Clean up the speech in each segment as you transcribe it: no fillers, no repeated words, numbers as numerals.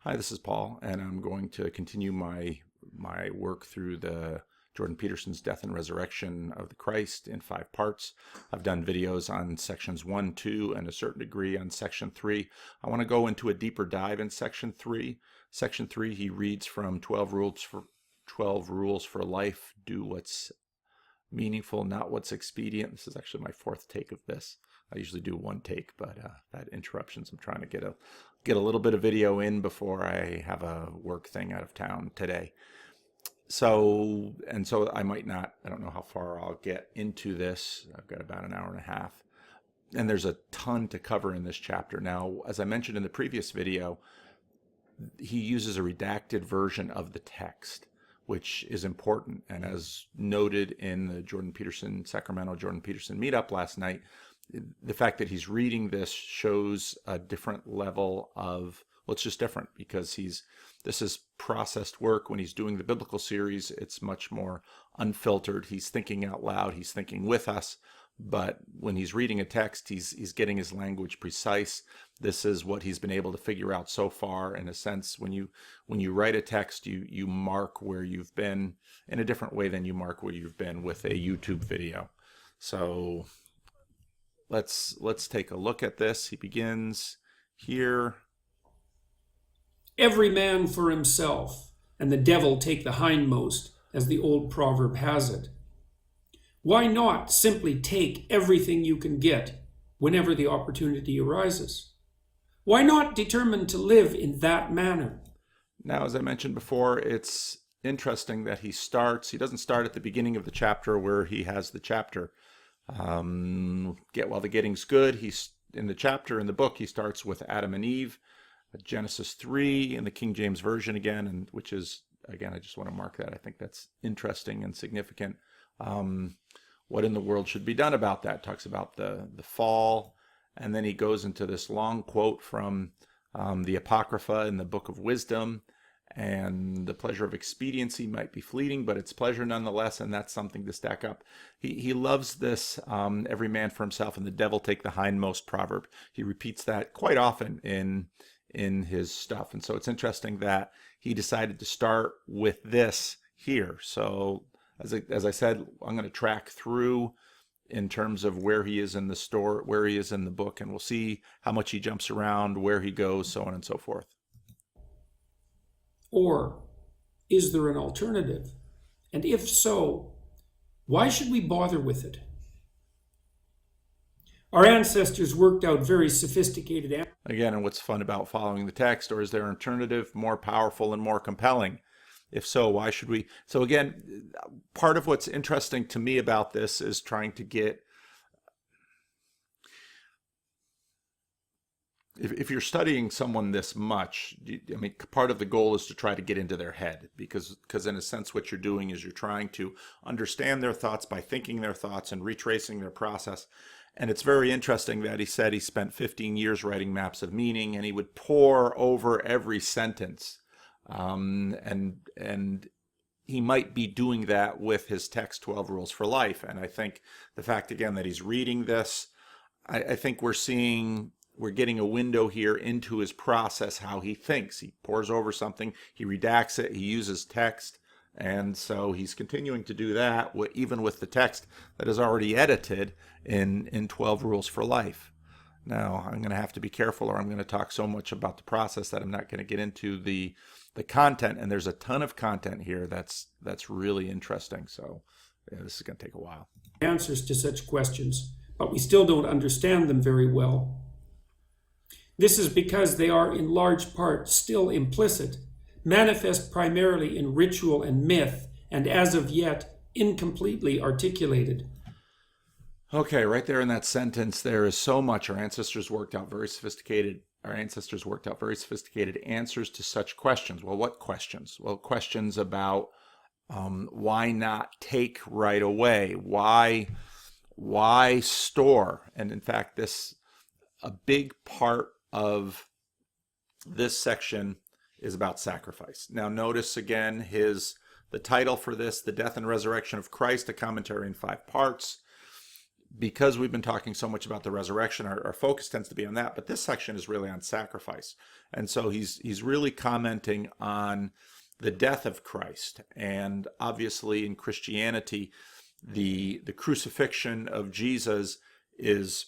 Hi, this is Paul, and I'm going to continue my work through the Jordan Peterson's Death and Resurrection of the Christ in 5 parts. I've done videos on sections 1, 2, and a certain degree on section 3. I want to go into a deeper dive in section 3. Section 3, he reads from 12 rules for life. Do what's meaningful, not what's expedient. This is actually my 4th take of this. I usually do 1 take, but that interruptions. I'm trying to get a little bit of video in before I have a work thing out of town today. So I might not, I don't know how far I'll get into this. I've got about an hour and a half. And there's a ton to cover in this chapter. Now, as I mentioned in the previous video, he uses a redacted version of the text, which is important. And as noted in the Sacramento Jordan Peterson meetup last night, the fact that he's reading this shows a different level of, well, it's just different because this is processed work. When he's doing the biblical series, it's much more unfiltered. He's thinking out loud. He's thinking with us. But when he's reading a text, he's getting his language precise. This is what he's been able to figure out so far. In a sense, when you write a text, you mark where you've been in a different way than you mark where you've been with a YouTube video. So let's take a look at this. He begins here. Every man for himself, and the devil take the hindmost, as the old proverb has it. Why not simply take everything you can get whenever the opportunity arises? Why not determine to live in that manner? Now, as I mentioned before, it's interesting that he doesn't start at the beginning of the chapter where he has the chapter. While the getting's good, in the book, he starts with Adam and Eve, Genesis 3 in the King James Version again, and which is, again, I just want to mark that. I think that's interesting and significant. What in the world should be done about that? Talks about the fall, and then he goes into this long quote from the Apocrypha in the Book of Wisdom, and the pleasure of expediency might be fleeting, but it's pleasure nonetheless, and that's something to stack up. He loves this every man for himself and the devil take the hindmost proverb. He repeats that quite often in his stuff, and so it's interesting that he decided to start with this here. So as I said, I'm going to track through in terms of where he is in the story, where he is in the book, and we'll see how much he jumps around, where he goes, so on and so forth. Or is there an alternative? And if so, why should we bother with it? Our ancestors worked out very sophisticated. Again, and what's fun about following the text, or is there an alternative more powerful and more compelling? If so, why should we? So again, part of what's interesting to me about this is trying to get, if you're studying someone this much, I mean, part of the goal is to try to get into their head, because in a sense what you're doing is you're trying to understand their thoughts by thinking their thoughts and retracing their process. And it's very interesting that he said he spent 15 years writing maps of meaning, and he would pore over every sentence. And he might be doing that with his text, 12 Rules for Life. And I think the fact, again, that he's reading this, I think we're getting a window here into his process, how he thinks. He pores over something, he redacts it, he uses text. And so he's continuing to do that even with the text that is already edited in 12 Rules for Life. Now, I'm going to have to be careful, or I'm going to talk so much about the process that I'm not going to get into the content. And there's a ton of content here that's really interesting. So yeah, this is going to take a while. Answers to such questions, but we still don't understand them very well. This is because they are in large part still implicit, manifest primarily in ritual and myth, and as of yet incompletely articulated. Okay, right there in that sentence, there is so much. Our ancestors worked out very sophisticated answers to such questions. Well, what questions? Well, questions about why not take right away? Why store? And in fact, a big part of this section is about sacrifice. Now, notice again the title for this, The Death and Resurrection of Christ, a commentary in 5 parts. because we've been talking so much about the resurrection, our focus tends to be on that, but this section is really on sacrifice. And so he's really commenting on the death of Christ. And obviously in Christianity, the crucifixion of Jesus is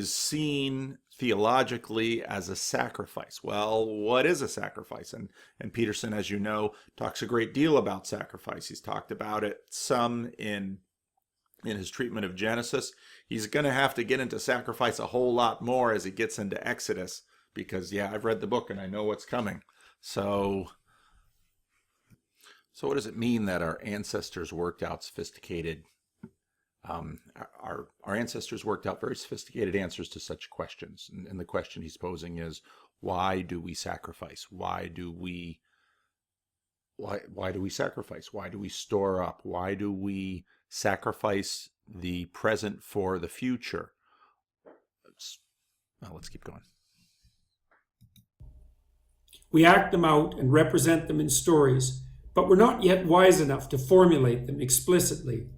seen theologically as a sacrifice. Well, what is a sacrifice? And Peterson, as you know, talks a great deal about sacrifice. He's talked about it some in his treatment of Genesis. He's going to have to get into sacrifice a whole lot more as he gets into Exodus, because yeah, I've read the book and I know what's coming. So what does it mean that our ancestors worked out sophisticated our ancestors worked out very sophisticated answers to such questions, and the question he's posing is, why do we sacrifice? Why do we sacrifice? Why do we store up? Why do we sacrifice the present for the future? Let's keep going. We act them out and represent them in stories, but we're not yet wise enough to formulate them explicitly.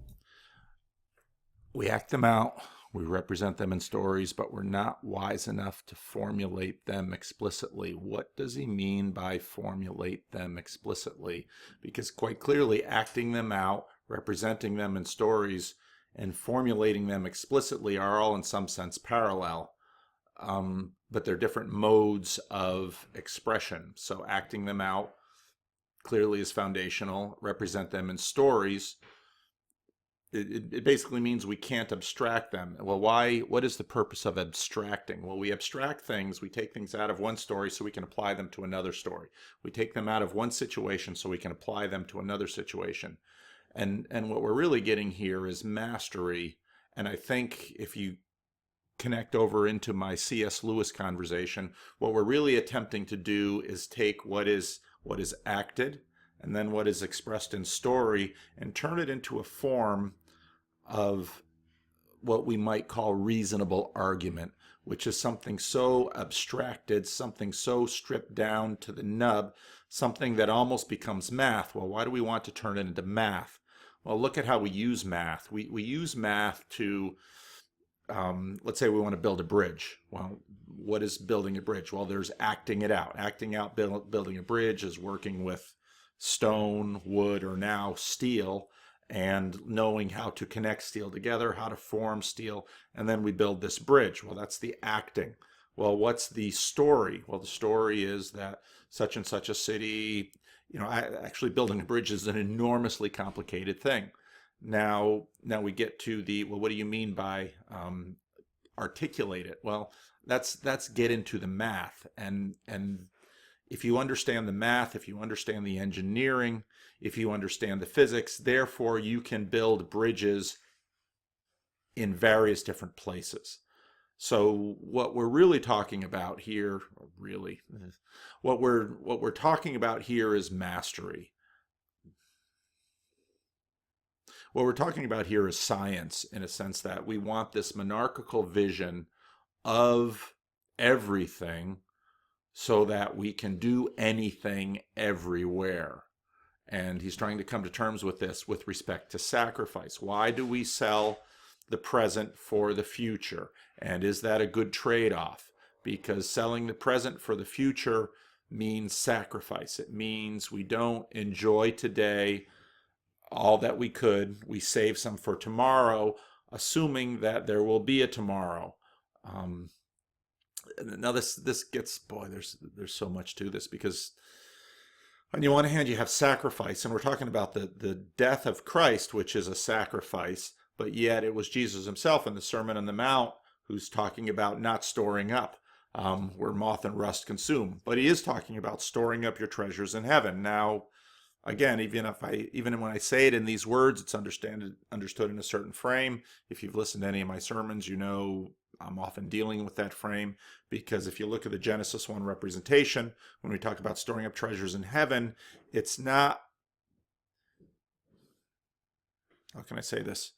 We act them out, we represent them in stories, but we're not wise enough to formulate them explicitly. What does he mean by formulate them explicitly? Because quite clearly, acting them out, representing them in stories, and formulating them explicitly are all in some sense parallel, but they're different modes of expression. So acting them out clearly is foundational. Represent them in stories, it basically means we can't abstract them. Well, why? What is the purpose of abstracting? Well, we abstract things. We take things out of one story so we can apply them to another story. We take them out of one situation so we can apply them to another situation. And what we're really getting here is mastery. And I think if you connect over into my C.S. Lewis conversation, what we're really attempting to do is take what is acted and then what is expressed in story and turn it into a form of what we might call reasonable argument, which is something so abstracted, something so stripped down to the nub, something that almost becomes math. Well, why do we want to turn it into math? Well, look at how we use math. We use math to, let's say we want to build a bridge. Well, what is building a bridge? Well, there's acting it out. Acting out building a bridge is working with stone, wood, or now steel, and knowing how to connect steel together, how to form steel, and then we build this bridge. Well, that's the acting. Well, what's the story? Well, the story is that such and such a city, actually building a bridge is an enormously complicated thing. Now we get to the, well, what do you mean by articulate it? Well, that's get into the math, and if you understand the math, if you understand the engineering, if you understand the physics, therefore you can build bridges in various different places. So what we're really talking about here, what we're talking about here is mastery. What we're talking about here is science, in a sense that we want this monarchical vision of everything so that we can do anything everywhere. And he's trying to come to terms with this with respect to sacrifice. Why do we sell the present for the future? And is that a good trade-off? Because selling the present for the future means sacrifice. It means we don't enjoy today all that we could. We save some for tomorrow, assuming that there will be a tomorrow. Now this gets, boy, there's so much to this, because on the one hand you have sacrifice, and we're talking about the death of Christ, which is a sacrifice, but yet it was Jesus himself in the Sermon on the Mount who's talking about not storing up where moth and rust consume, but he is talking about storing up your treasures in heaven. Now again, even when I say it in these words, it's understood in a certain frame. If you've listened to any of my sermons, you know I'm often dealing with that frame, because if you look at the Genesis 1 representation, when we talk about storing up treasures in heaven, it's not, how can I say this?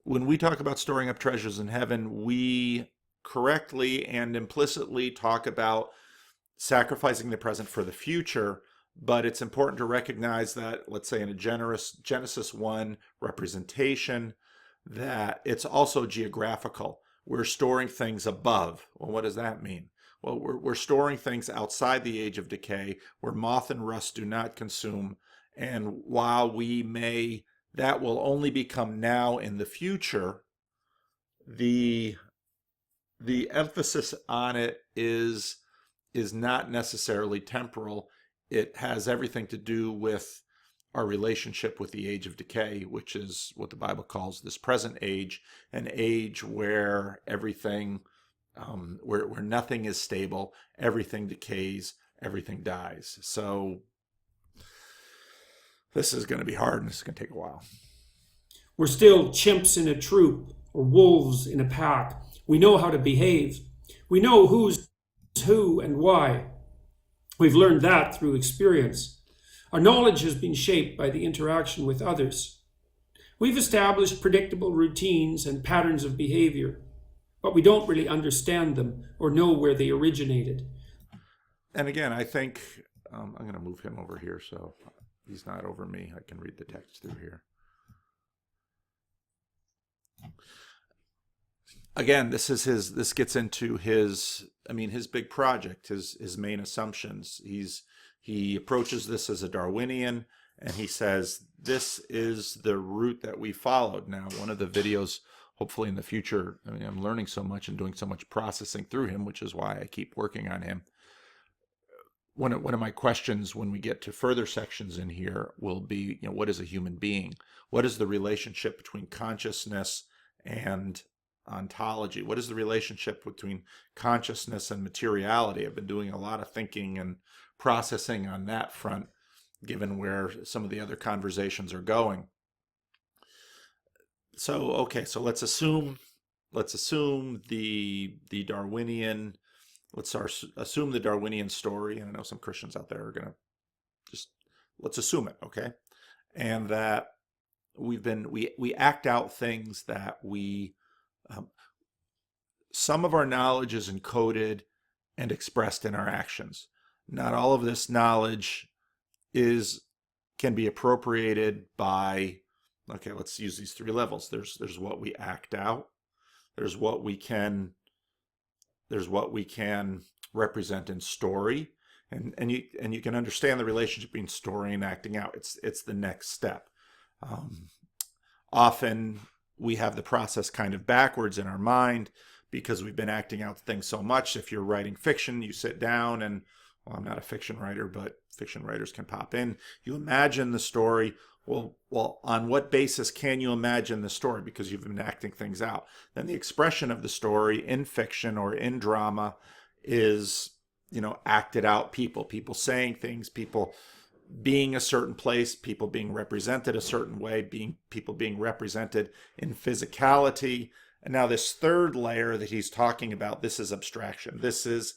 When we talk about storing up treasures in heaven, we correctly and implicitly talk about sacrificing the present for the future, but it's important to recognize that, let's say in a Genesis 1 representation, that it's also geographical. We're storing things above. Well, what does that mean? Well, we're storing things outside the age of decay where moth and rust do not consume. And while that will only become now in the future, the emphasis on it is not necessarily temporal. It has everything to do with our relationship with the age of decay, which is what the Bible calls this present age, an age where everything, where nothing is stable, everything decays, everything dies. So this is going to be hard, and this is going to take a while. We're still chimps in a troop or wolves in a pack. We know how to behave. We know who's who and why. We've learned that through experience. Our knowledge has been shaped by the interaction with others. We've established predictable routines and patterns of behavior, but we don't really understand them or know where they originated. And again, I think I'm going to move him over here so he's not over me. I can read the text through here. Again, this gets into his big project, his main assumptions. He approaches this as a Darwinian, and he says, this is the route that we followed. Now, one of the videos, hopefully in the future, I'm learning so much and doing so much processing through him, which is why I keep working on him. One of my questions when we get to further sections in here will be, what is a human being? What is the relationship between consciousness and ontology? What is the relationship between consciousness and materiality? I've been doing a lot of thinking and processing on that front, given where some of the other conversations are going. So, okay, so let's assume the Darwinian, assume the Darwinian story, and I know some Christians out there are going to let's assume it, okay? And that we act out things that some of our knowledge is encoded and expressed in our actions. Not all of this knowledge can be appropriated by, okay, let's use these three levels. There's what we act out. There's what we can represent in story. And you can understand the relationship between story and acting out. It's the next step. Often we have the process kind of backwards in our mind because we've been acting out things so much. If you're writing fiction, you sit down and, well, I'm not a fiction writer, but fiction writers can pop in. You imagine the story. Well, on what basis can you imagine the story? Because you've been acting things out. Then the expression of the story in fiction or in drama is, acted out people saying things, people being a certain place, people being represented a certain way, people being represented in physicality. And now this third layer that he's talking about, this is abstraction. This is,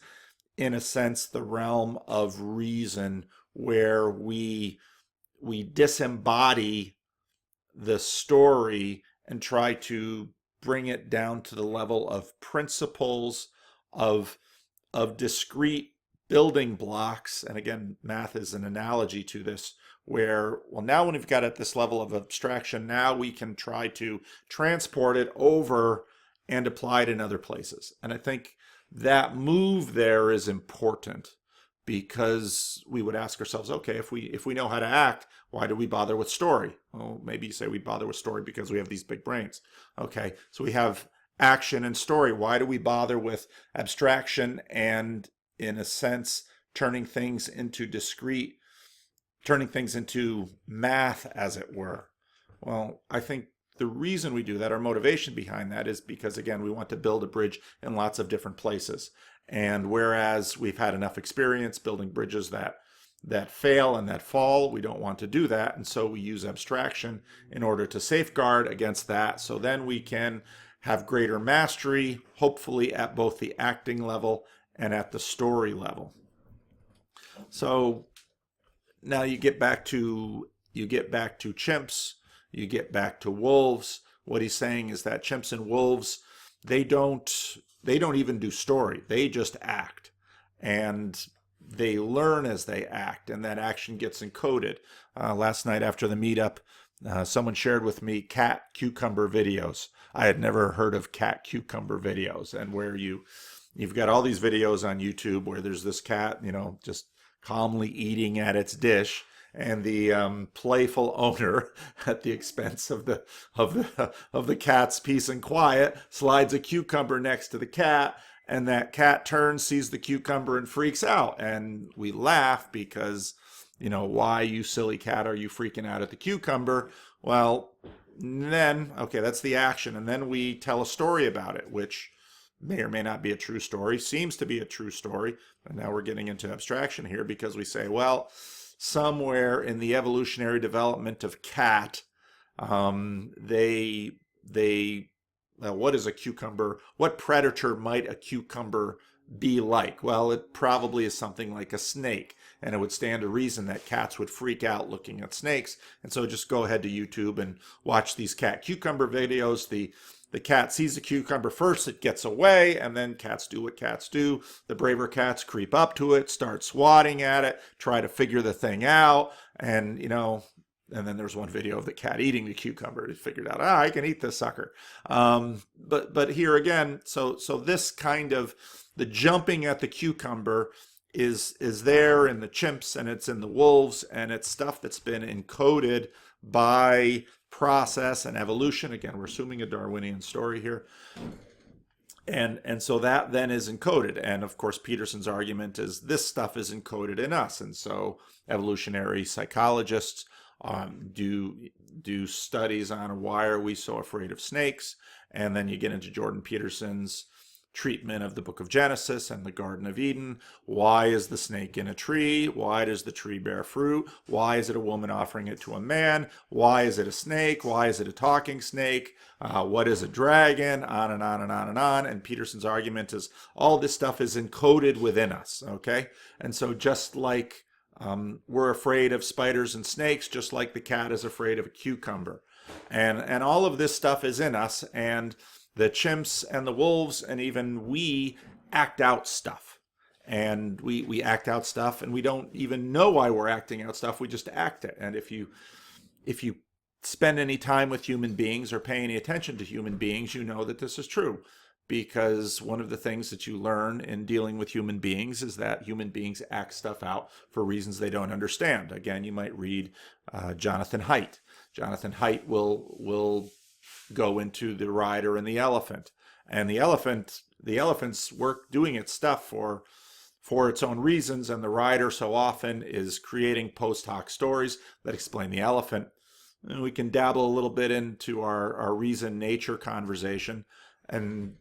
in a sense, the realm of reason where we disembody the story and try to bring it down to the level of principles of discrete building blocks. And again, math is an analogy to this, where, well, now when we've got at this level of abstraction, now we can try to transport it over and apply it in other places. And I think that move there is important, because we would ask ourselves, okay, if we know how to act, why do we bother with story? Well, maybe you say we bother with story because we have these big brains. Okay, so we have action and story. Why do we bother with abstraction and, in a sense, turning things into math, as it were? Well, I think the reason we do that, our motivation behind that, is because, again, we want to build a bridge in lots of different places. And whereas we've had enough experience building bridges that fail and that fall, we don't want to do that. And so we use abstraction in order to safeguard against that. So then we can have greater mastery, hopefully at both the acting level and at the story level. So now you get back to chimps, you get back to wolves. What he's saying is that chimps and wolves, they don't even do story. They just act, and they learn as they act, and that action gets encoded. Last night after the meetup, Someone shared with me cat cucumber videos. I had never heard of cat cucumber videos, and where you've got all these videos on YouTube where there's this cat, just calmly eating at its dish, and the playful owner, at the expense of the cat's peace and quiet, slides a cucumber next to the cat, and that cat turns, sees the cucumber, and freaks out. And we laugh because, why, you silly cat, are you freaking out at the cucumber? Well, then, okay, that's the action. And then we tell a story about it, which may or may not be a true story, seems to be a true story. And now we're getting into abstraction here because we say, well, somewhere in the evolutionary development of cat, they what is a cucumber? What predator might a cucumber be like? Well, it probably is something like a snake, and it would stand to reason that cats would freak out looking at snakes. And so just go ahead to YouTube and watch these cat cucumber videos. The cat sees the cucumber first, it gets away, and then cats do what cats do. The braver cats creep up to it, start swatting at it, try to figure the thing out, and and then there's one video of the cat eating the cucumber. It figured out, I can eat this sucker. But here again, so this kind of the jumping at the cucumber is there in the chimps, and it's in the wolves, and it's stuff that's been encoded by process and evolution. Again, we're assuming a Darwinian story here. And so that then is encoded. And of course, Peterson's argument is this stuff is encoded in us. And so evolutionary psychologists do studies on why are we so afraid of snakes. And then you get into Jordan Peterson's treatment of the book of Genesis and the Garden of Eden. Why is the snake in a tree? Why does the tree bear fruit? Why is it a woman offering it to a man? Why is it a snake? Why is it a talking snake? What is a dragon? On and on and on and on. And Peterson's argument is all this stuff is encoded within us, okay? And so just like we're afraid of spiders and snakes, just like the cat is afraid of a cucumber. And all of this stuff is in us, and the chimps and the wolves and even we act out stuff. And we act out stuff, and we don't even know why we're acting out stuff. We just act it. And if you spend any time with human beings or pay any attention to human beings, you know that this is true. Because one of the things that you learn in dealing with human beings is that human beings act stuff out for reasons they don't understand. Again, you might read Jonathan Haidt. Jonathan Haidt will go into the rider and the elephant. And the elephant's work doing its stuff for its own reasons, and the rider so often is creating post hoc stories that explain the elephant. And we can dabble a little bit into our reason nature conversation. And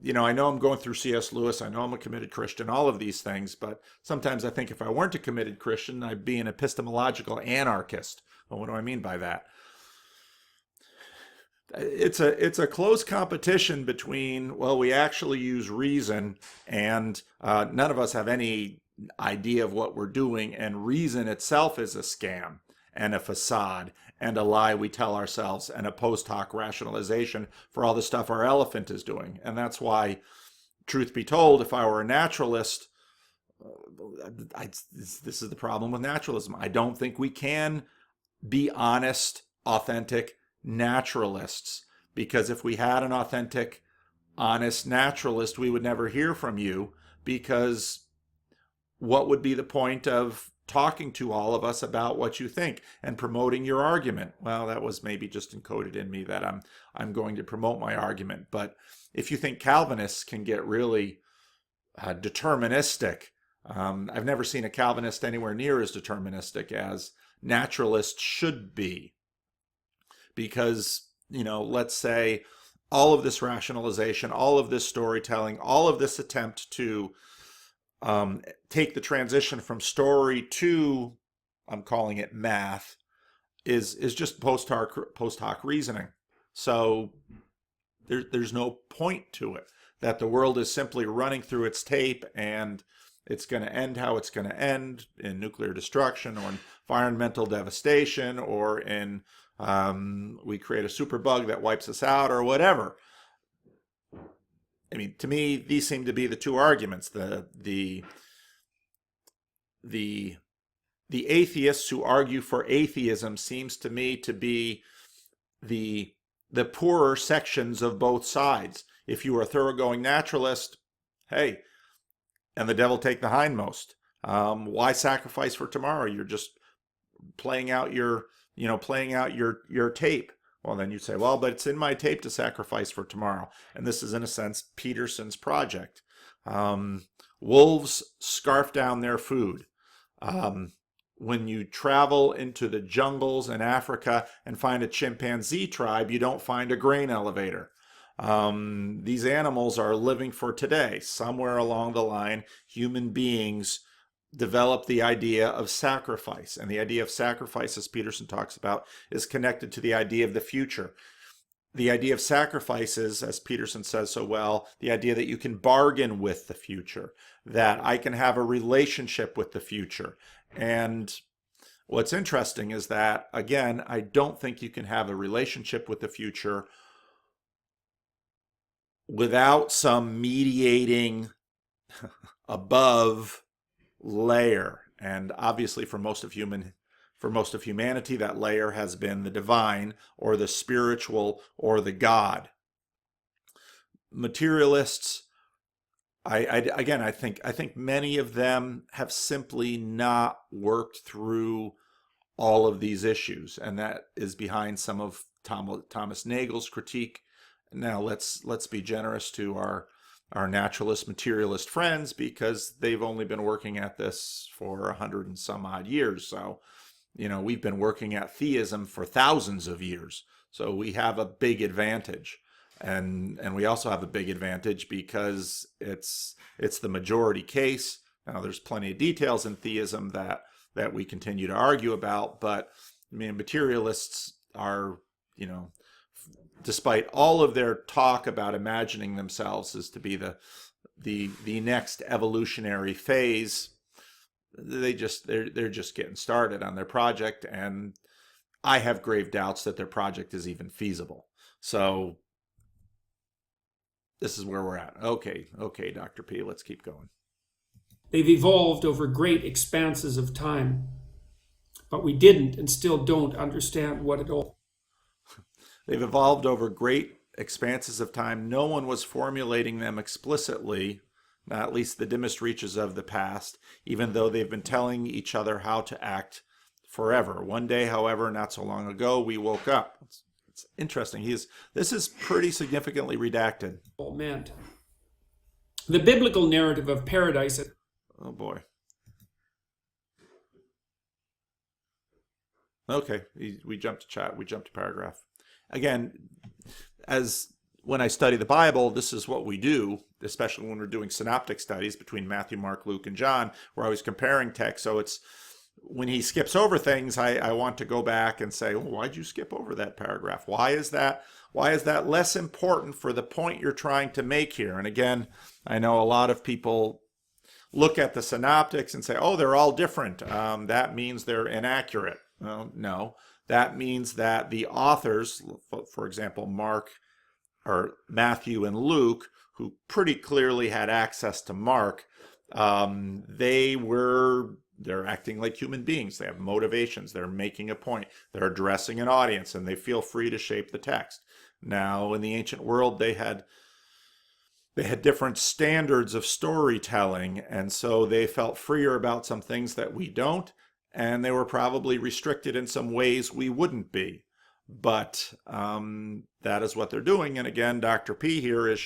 I know I'm going through C.S. Lewis. I know I'm a committed Christian, all of these things, but sometimes I think if I weren't a committed Christian, I'd be an epistemological anarchist. Well, what do I mean by that? It's a close competition between, well, we actually use reason, and none of us have any idea of what we're doing, and reason itself is a scam and a facade and a lie we tell ourselves and a post hoc rationalization for all the stuff our elephant is doing. And that's why, truth be told, if I were a naturalist, this is the problem with naturalism. I don't think we can be honest, authentic naturalists, because if we had an authentic, honest naturalist, we would never hear from you, because what would be the point of talking to all of us about what you think and promoting your argument? Well, that was maybe just encoded in me that I'm going to promote my argument. But if you think Calvinists can get really deterministic, I've never seen a Calvinist anywhere near as deterministic as naturalists should be. Because, let's say all of this rationalization, all of this storytelling, all of this attempt to take the transition from story to, I'm calling it math, is just post hoc reasoning. So there's no point to it. That the world is simply running through its tape, and it's going to end how it's going to end, in nuclear destruction or environmental devastation, or in we create a superbug that wipes us out, or whatever. I mean, to me, these seem to be the two arguments. The the atheists who argue for atheism seems to me to be the poorer sections of both sides. If you are a thoroughgoing naturalist, hey, and the devil take the hindmost. Why sacrifice for tomorrow? You're just playing out your tape. Well, then you'd say, well, but it's in my tape to sacrifice for tomorrow. And this is, in a sense, Peterson's project. Wolves scarf down their food. When you travel into the jungles in Africa and find a chimpanzee tribe, you don't find a grain elevator. These animals are living for today. Somewhere along the line, human beings develop the idea of sacrifice. And the idea of sacrifice, as Peterson talks about, is connected to the idea of the future. The idea of sacrifice is, as Peterson says so well, the idea that you can bargain with the future, that I can have a relationship with the future. And what's interesting is that, again, I don't think you can have a relationship with the future without some mediating above layer. And obviously for most of humanity, that layer has been the divine or the spiritual or the God. Materialists, I think many of them have simply not worked through all of these issues, and that is behind some of Thomas Nagel's critique. Now let's be generous to our naturalist materialist friends, because they've only been working at this for 100 and some odd years. So, we've been working at theism for thousands of years. So we have a big advantage. And we also have a big advantage because it's the majority case. Now there's plenty of details in theism that we continue to argue about, but I mean, materialists are, despite all of their talk about imagining themselves as to be the next evolutionary phase, they're just getting started on their project, and I have grave doubts that their project is even feasible. So this is where we're at. Okay, Dr. P, let's keep going. They've evolved over great expanses of time, but we didn't and still don't understand what it all. They've evolved over great expanses of time. No one was formulating them explicitly, not at least the dimmest reaches of the past, even though they've been telling each other how to act forever. One day, however, not so long ago, we woke up. It's interesting. This is pretty significantly redacted. All meant. The biblical narrative of paradise. Oh boy. Okay, we jumped to chat. We jumped to paragraph. Again, as when I study the Bible, this is what we do, especially when we're doing synoptic studies between Matthew, Mark, Luke, and John. We're always comparing texts. So it's when he skips over things, I want to go back and say, well, why'd you skip over that paragraph? Why is that less important for the point you're trying to make here? And again, I know a lot of people look at the synoptics and say, oh, they're all different. That means they're inaccurate. Well, no. That means that the authors, for example, Mark or Matthew and Luke, who pretty clearly had access to Mark, they're acting like human beings. They have motivations. They're making a point. They're addressing an audience, and they feel free to shape the text. Now, in the ancient world, they had different standards of storytelling, and so they felt freer about some things that we don't. And they were probably restricted in some ways we wouldn't be. But that is what they're doing. And again, Dr. P here is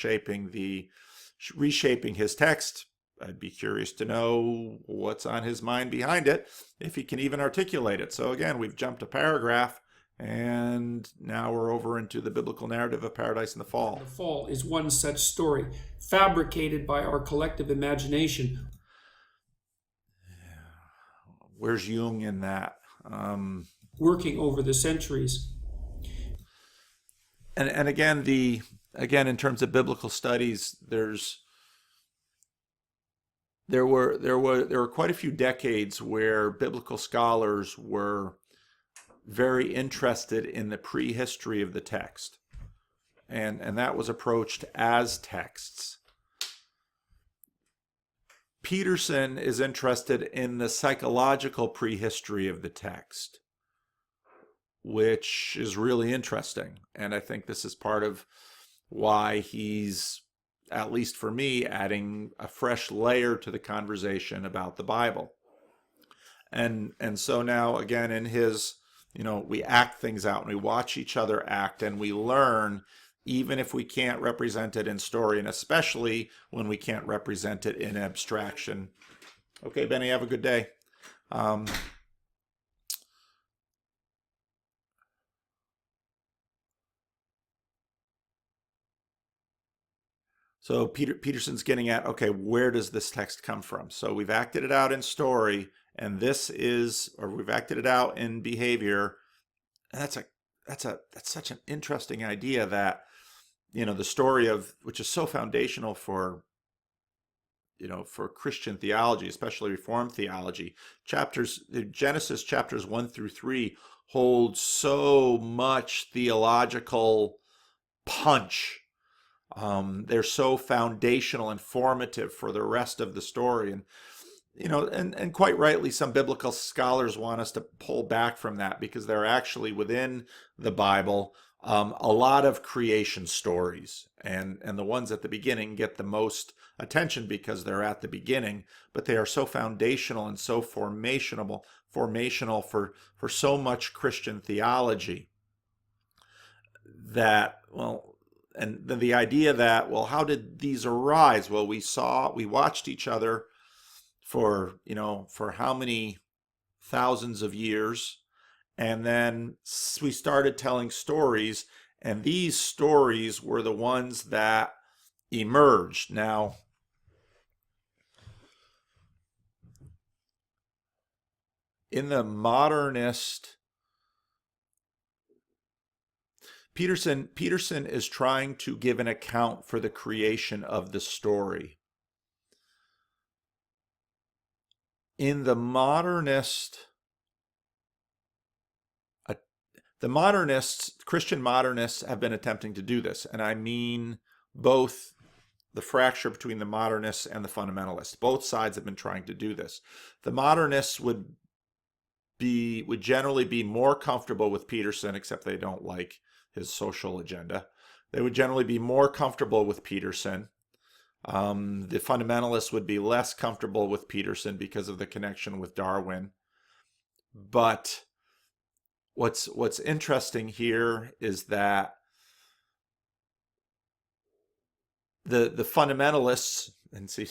reshaping his text. I'd be curious to know what's on his mind behind it, if he can even articulate it. So again, we've jumped a paragraph, and now we're over into the biblical narrative of paradise in the fall. The fall is one such story, fabricated by our collective imagination. Where's Jung in that? Working over the centuries. And again, in terms of biblical studies, there were quite a few decades where biblical scholars were very interested in the prehistory of the text, and that was approached as texts. Peterson is interested in the psychological prehistory of the text, which is really interesting. And I think this is part of why he's, at least for me, adding a fresh layer to the conversation about the Bible. And so now, again, in his, we act things out and we watch each other act and we learn, even if we can't represent it in story, and especially when we can't represent it in abstraction. Okay, Benny, have a good day. So Peterson's getting at, okay, where does this text come from? So we've acted it out in story, and we've acted it out in behavior. And that's such an interesting idea that, the story of, which is so foundational for, for Christian theology, especially Reformed theology. Genesis chapters 1-3 hold so much theological punch. They're so foundational and formative for the rest of the story. And, and quite rightly, some biblical scholars want us to pull back from that because there are actually within the Bible a lot of creation stories. And the ones at the beginning get the most attention because they're at the beginning, but they are so foundational and so formational for so much Christian theology that, and then the idea that, how did these arise? Well, we watched each other for how many thousands of years, and then we started telling stories, and these stories were the ones that emerged. Now, in the modernist, Peterson is trying to give an account for the creation of the story. In the Christian modernists have been attempting to do this, and I mean both the fracture between the modernists and the fundamentalists. Both sides have been trying to do this. The modernists would generally be more comfortable with Peterson, except they don't like his social agenda. They would generally be more comfortable with Peterson. The fundamentalists would be less comfortable with Peterson because of the connection with Darwin. But what's interesting here is that the fundamentalists, and see,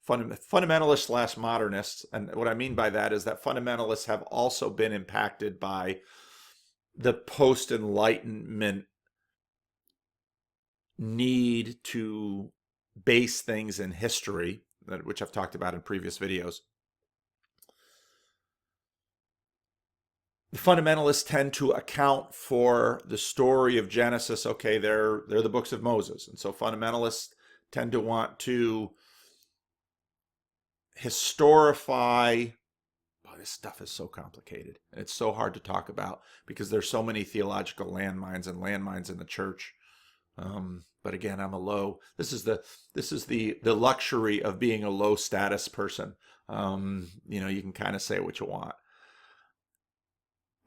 fundamentalists / modernists, and what I mean by that is that fundamentalists have also been impacted by the post-Enlightenment need to base things in history, which I've talked about in previous videos. The fundamentalists tend to account for the story of Genesis. Okay, they're the books of Moses, and so fundamentalists tend to want to historify. This stuff is so complicated, and it's so hard to talk about because there's so many theological landmines in the church. But again, I'm a low. This is the luxury of being a low status person. You can kind of say what you want.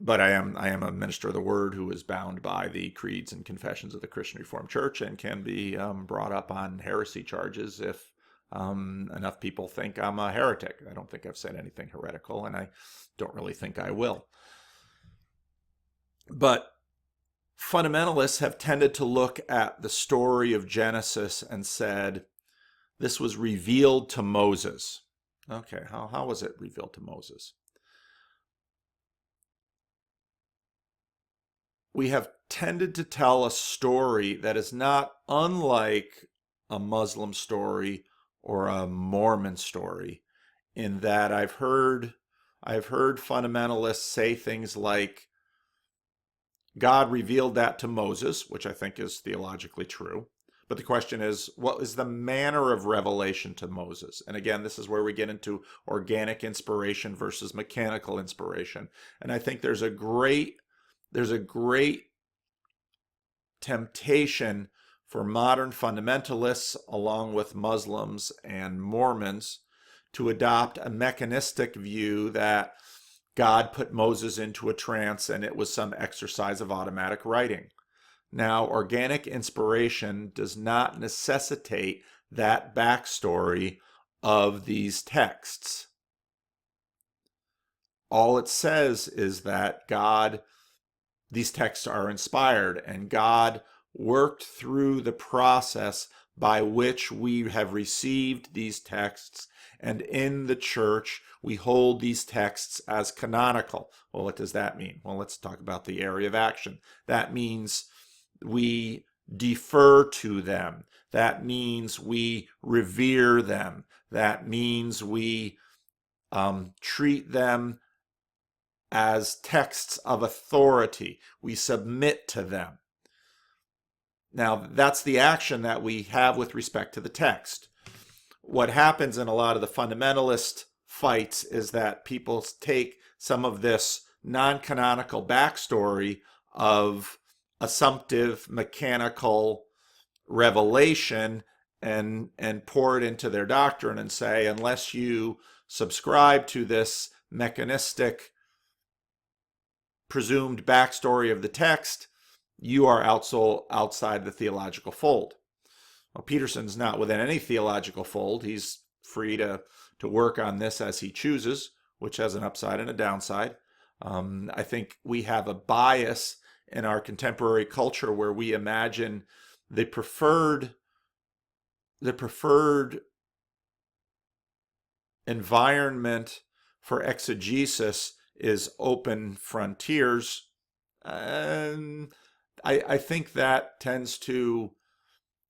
But I am a minister of the word who is bound by the creeds and confessions of the Christian Reformed Church and can be brought up on heresy charges if enough people think I'm a heretic. I don't think I've said anything heretical, and I don't really think I will. But fundamentalists have tended to look at the story of Genesis and said, this was revealed to Moses. Okay, how was it revealed to Moses? We have tended to tell a story that is not unlike a Muslim story or a Mormon story, in that I've heard fundamentalists say things like, God revealed that to Moses, which I think is theologically true. But the question is, what is the manner of revelation to Moses? And again, this is where we get into organic inspiration versus mechanical inspiration. And I think there's a great temptation for modern fundamentalists, along with Muslims and Mormons, to adopt a mechanistic view that God put Moses into a trance and it was some exercise of automatic writing. Now, organic inspiration does not necessitate that backstory of these texts. All it says is that these texts are inspired, and God worked through the process by which we have received these texts, and in the church we hold these texts as canonical. Well, what does that mean? Well, let's talk about the area of action. That means we defer to them. That means we revere them. That means we treat them as texts of authority. We submit to them. Now, that's the action that we have with respect to the text. What happens in a lot of the fundamentalist fights is that people take some of this non-canonical backstory of assumptive, mechanical revelation and pour it into their doctrine and say, unless you subscribe to this mechanistic presumed backstory of the text, you are outside the theological fold. Well, Peterson's not within any theological fold. He's free to work on this as he chooses, which has an upside and a downside. I think we have a bias in our contemporary culture where we imagine the preferred environment for exegesis is open frontiers. And I think that tends to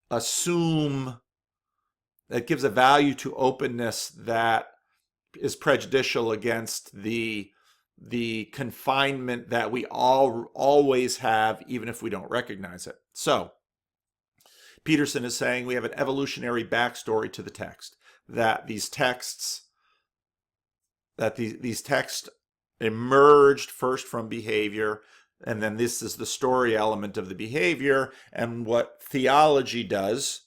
assume, that gives a value to openness that is prejudicial against the confinement that we always have, even if we don't recognize it. So Peterson is saying we have an evolutionary backstory to the text, that these texts emerged first from behavior, and then this is the story element of the behavior. And what theology does,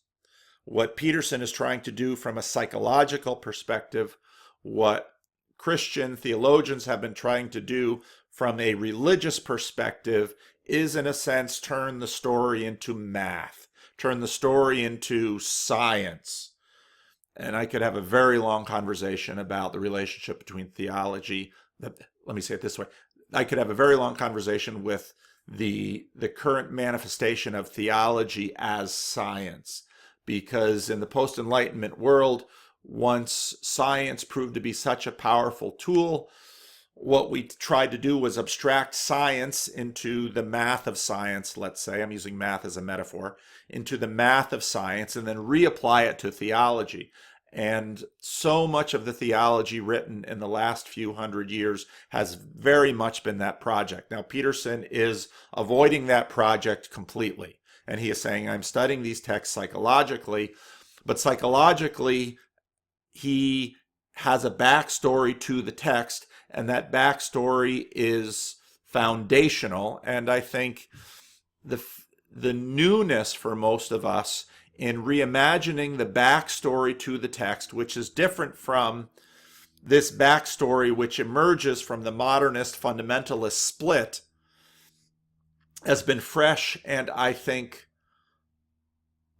what Peterson is trying to do from a psychological perspective, what Christian theologians have been trying to do from a religious perspective, is in a sense turn the story into math, turn the story into science. And I could have a very long conversation about the relationship between theology. Let me say it this way. I could have a very long conversation with the current manifestation of theology as science. Because in the post-Enlightenment world, once science proved to be such a powerful tool, what we tried to do was abstract science into the math of science, let's say. I'm using math as a metaphor, into the math of science, and then reapply it to theology. And so much of the theology written in the last few hundred years has very much been that project. Now, Peterson is avoiding that project completely. And he is saying, I'm studying these texts psychologically, but psychologically, he has a backstory to the text, and that backstory is foundational. And I think the newness for most of us in reimagining the backstory to the text, which is different from this backstory which emerges from the modernist fundamentalist split, has been fresh, and I think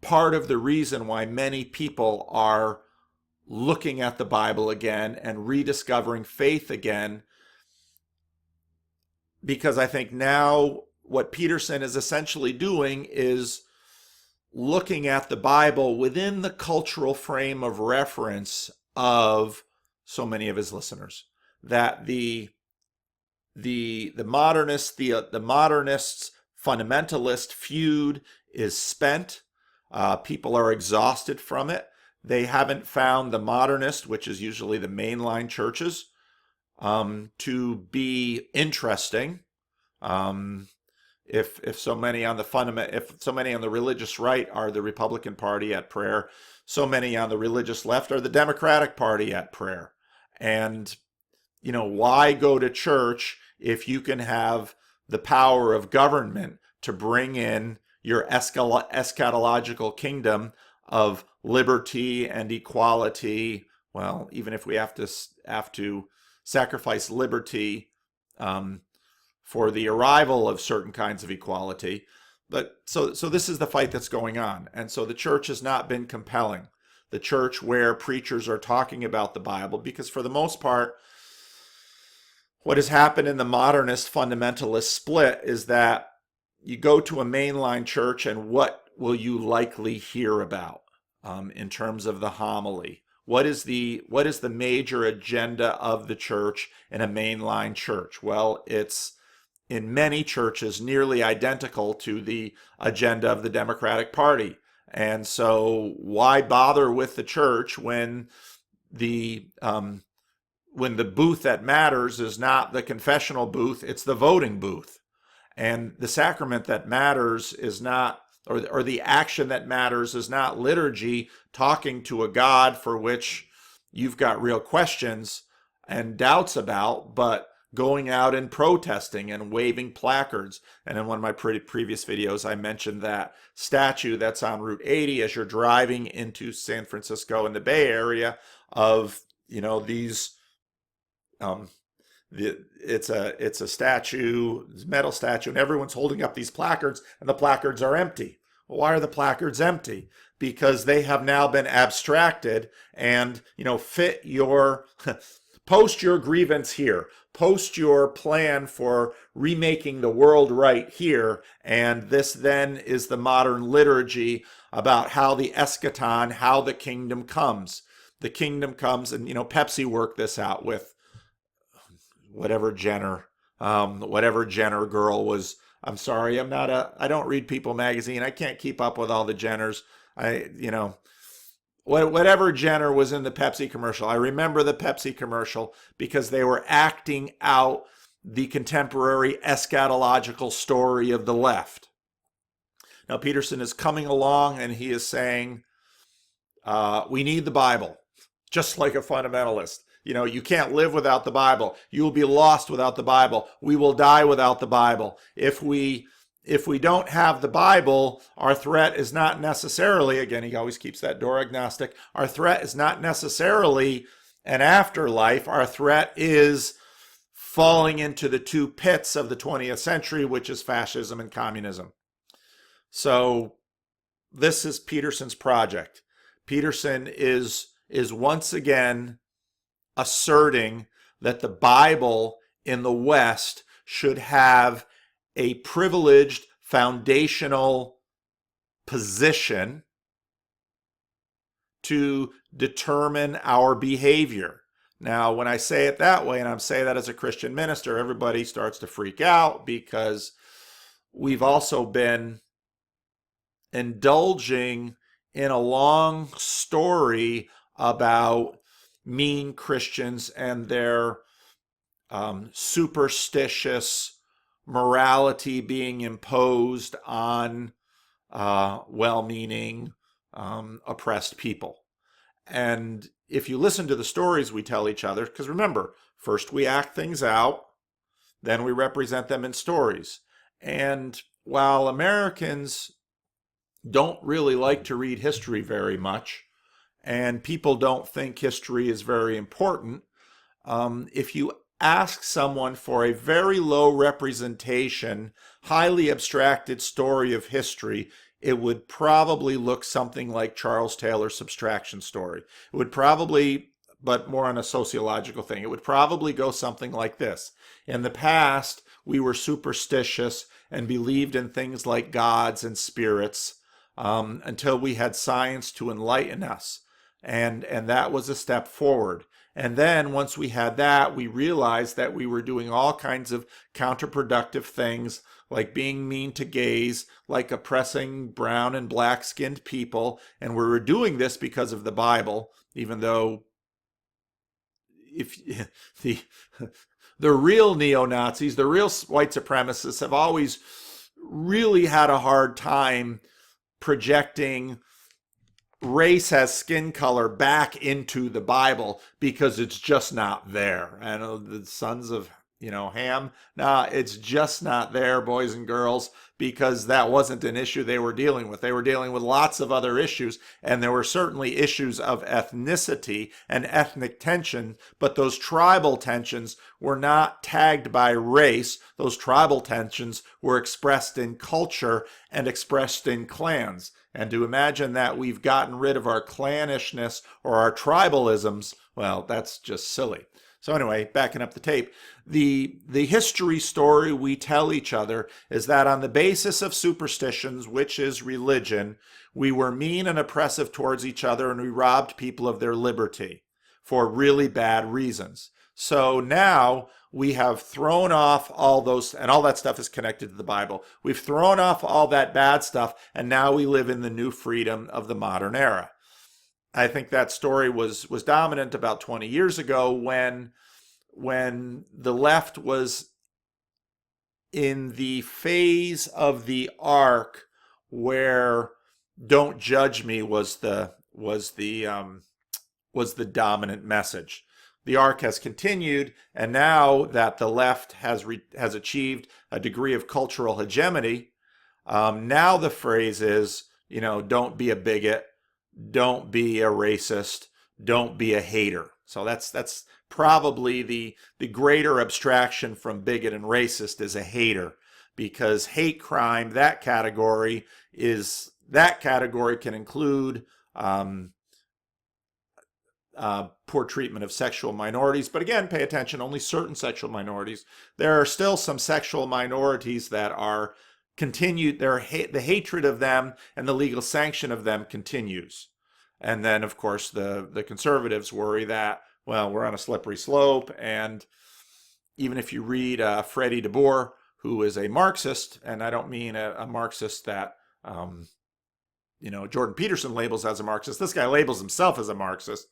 part of the reason why many people are looking at the Bible again and rediscovering faith again, because I think now what Peterson is essentially doing is looking at the Bible within the cultural frame of reference of so many of his listeners. That the modernist fundamentalist feud is spent. People are exhausted from it. They haven't found the modernist, which is usually the mainline churches, to be interesting. If so many on the religious right are the Republican Party at prayer, so many on the religious left are the Democratic Party at prayer. And why go to church if you can have the power of government to bring in your eschatological kingdom of liberty and equality, well, even if we have to sacrifice liberty for the arrival of certain kinds of equality. But so this is the fight that's going on. And so the church has not been compelling. The church where preachers are talking about the Bible, because for the most part, what has happened in the modernist fundamentalist split is that you go to a mainline church and what will you likely hear about in terms of the homily? What is the major agenda of the church in a mainline church? Well, it's in many churches nearly identical to the agenda of the Democratic Party. And so why bother with the church when the booth that matters is not the confessional booth, it's the voting booth. And the sacrament that matters is not, or the action that matters is not liturgy, talking to a God for which you've got real questions and doubts about, but going out and protesting and waving placards. And in one of my previous videos, I mentioned that statue that's on Route 80 as you're driving into San Francisco in the Bay Area of, these, it's a statue, it's a metal statue, and everyone's holding up these placards, and the placards are empty. Well, why are the placards empty? Because they have now been abstracted and, fit your... Post your grievance here. Post your plan for remaking the world right here. And this then is the modern liturgy about how the eschaton, how the kingdom comes. The kingdom comes, and Pepsi worked this out with whatever Jenner girl was. I'm sorry, I don't read People magazine. I can't keep up with all the Jenners. Whatever Jenner was in the Pepsi commercial. I remember the Pepsi commercial because they were acting out the contemporary eschatological story of the left. Now, Peterson is coming along and he is saying, we need the Bible, just like a fundamentalist. You can't live without the Bible. You will be lost without the Bible. We will die without the Bible. If we don't have the Bible, our threat is not necessarily, again, he always keeps that door agnostic, our threat is not necessarily an afterlife. Our threat is falling into the two pits of the 20th century, which is fascism and communism. So this is Peterson's project. Peterson is once again asserting that the Bible in the West should have a privileged foundational position to determine our behavior. Now, when I say it that way, and I'm saying that as a Christian minister, everybody starts to freak out because we've also been indulging in a long story about mean Christians and their superstitious morality being imposed on well-meaning, oppressed people. And if you listen to the stories we tell each other, because remember, first we act things out, then we represent them in stories. And while Americans don't really like to read history very much, and people don't think history is very important, if you ask someone for a very low representation, highly abstracted story of history, it would probably look something like Charles Taylor's subtraction story. It would probably, but more on a sociological thing, it would probably go something like this. In the past, we were superstitious and believed in things like gods and spirits until we had science to enlighten us. And that was a step forward. And then once we had that, we realized that we were doing all kinds of counterproductive things, like being mean to gays, like oppressing brown and black-skinned people. And we were doing this because of the Bible, even though if the real neo-Nazis, the real white supremacists have always really had a hard time projecting race as skin color back into the Bible because it's just not there. And the sons of Ham. Nah, it's just not there, boys and girls, because that wasn't an issue they were dealing with. They were dealing with lots of other issues, and there were certainly issues of ethnicity and ethnic tension, but those tribal tensions were not tagged by race. Those tribal tensions were expressed in culture and expressed in clans. And to imagine that we've gotten rid of our clannishness or our tribalisms, well, that's just silly. So anyway, backing up the tape, the history story we tell each other is that on the basis of superstitions, which is religion, we were mean and oppressive towards each other, and we robbed people of their liberty for really bad reasons. So now we have thrown off all those, and all that stuff is connected to the Bible. We've thrown off all that bad stuff, and now we live in the new freedom of the modern era. I think that story was dominant about 20 years ago when the left was in the phase of the arc where "Don't judge me" was the dominant message. The arc has continued, and now that the left has achieved a degree of cultural hegemony, now the phrase is, don't be a bigot, don't be a racist, don't be a hater. So that's probably the greater abstraction from bigot and racist is a hater, because hate crime, that category can include poor treatment of sexual minorities. But again, pay attention, only certain sexual minorities. There are still some sexual minorities that are continued, the hatred of them and the legal sanction of them continues. And then, of course, the conservatives worry that, well, we're on a slippery slope. And even if you read Freddie DeBoer, who is a Marxist, and I don't mean a Marxist that Jordan Peterson labels as a Marxist. This guy labels himself as a Marxist.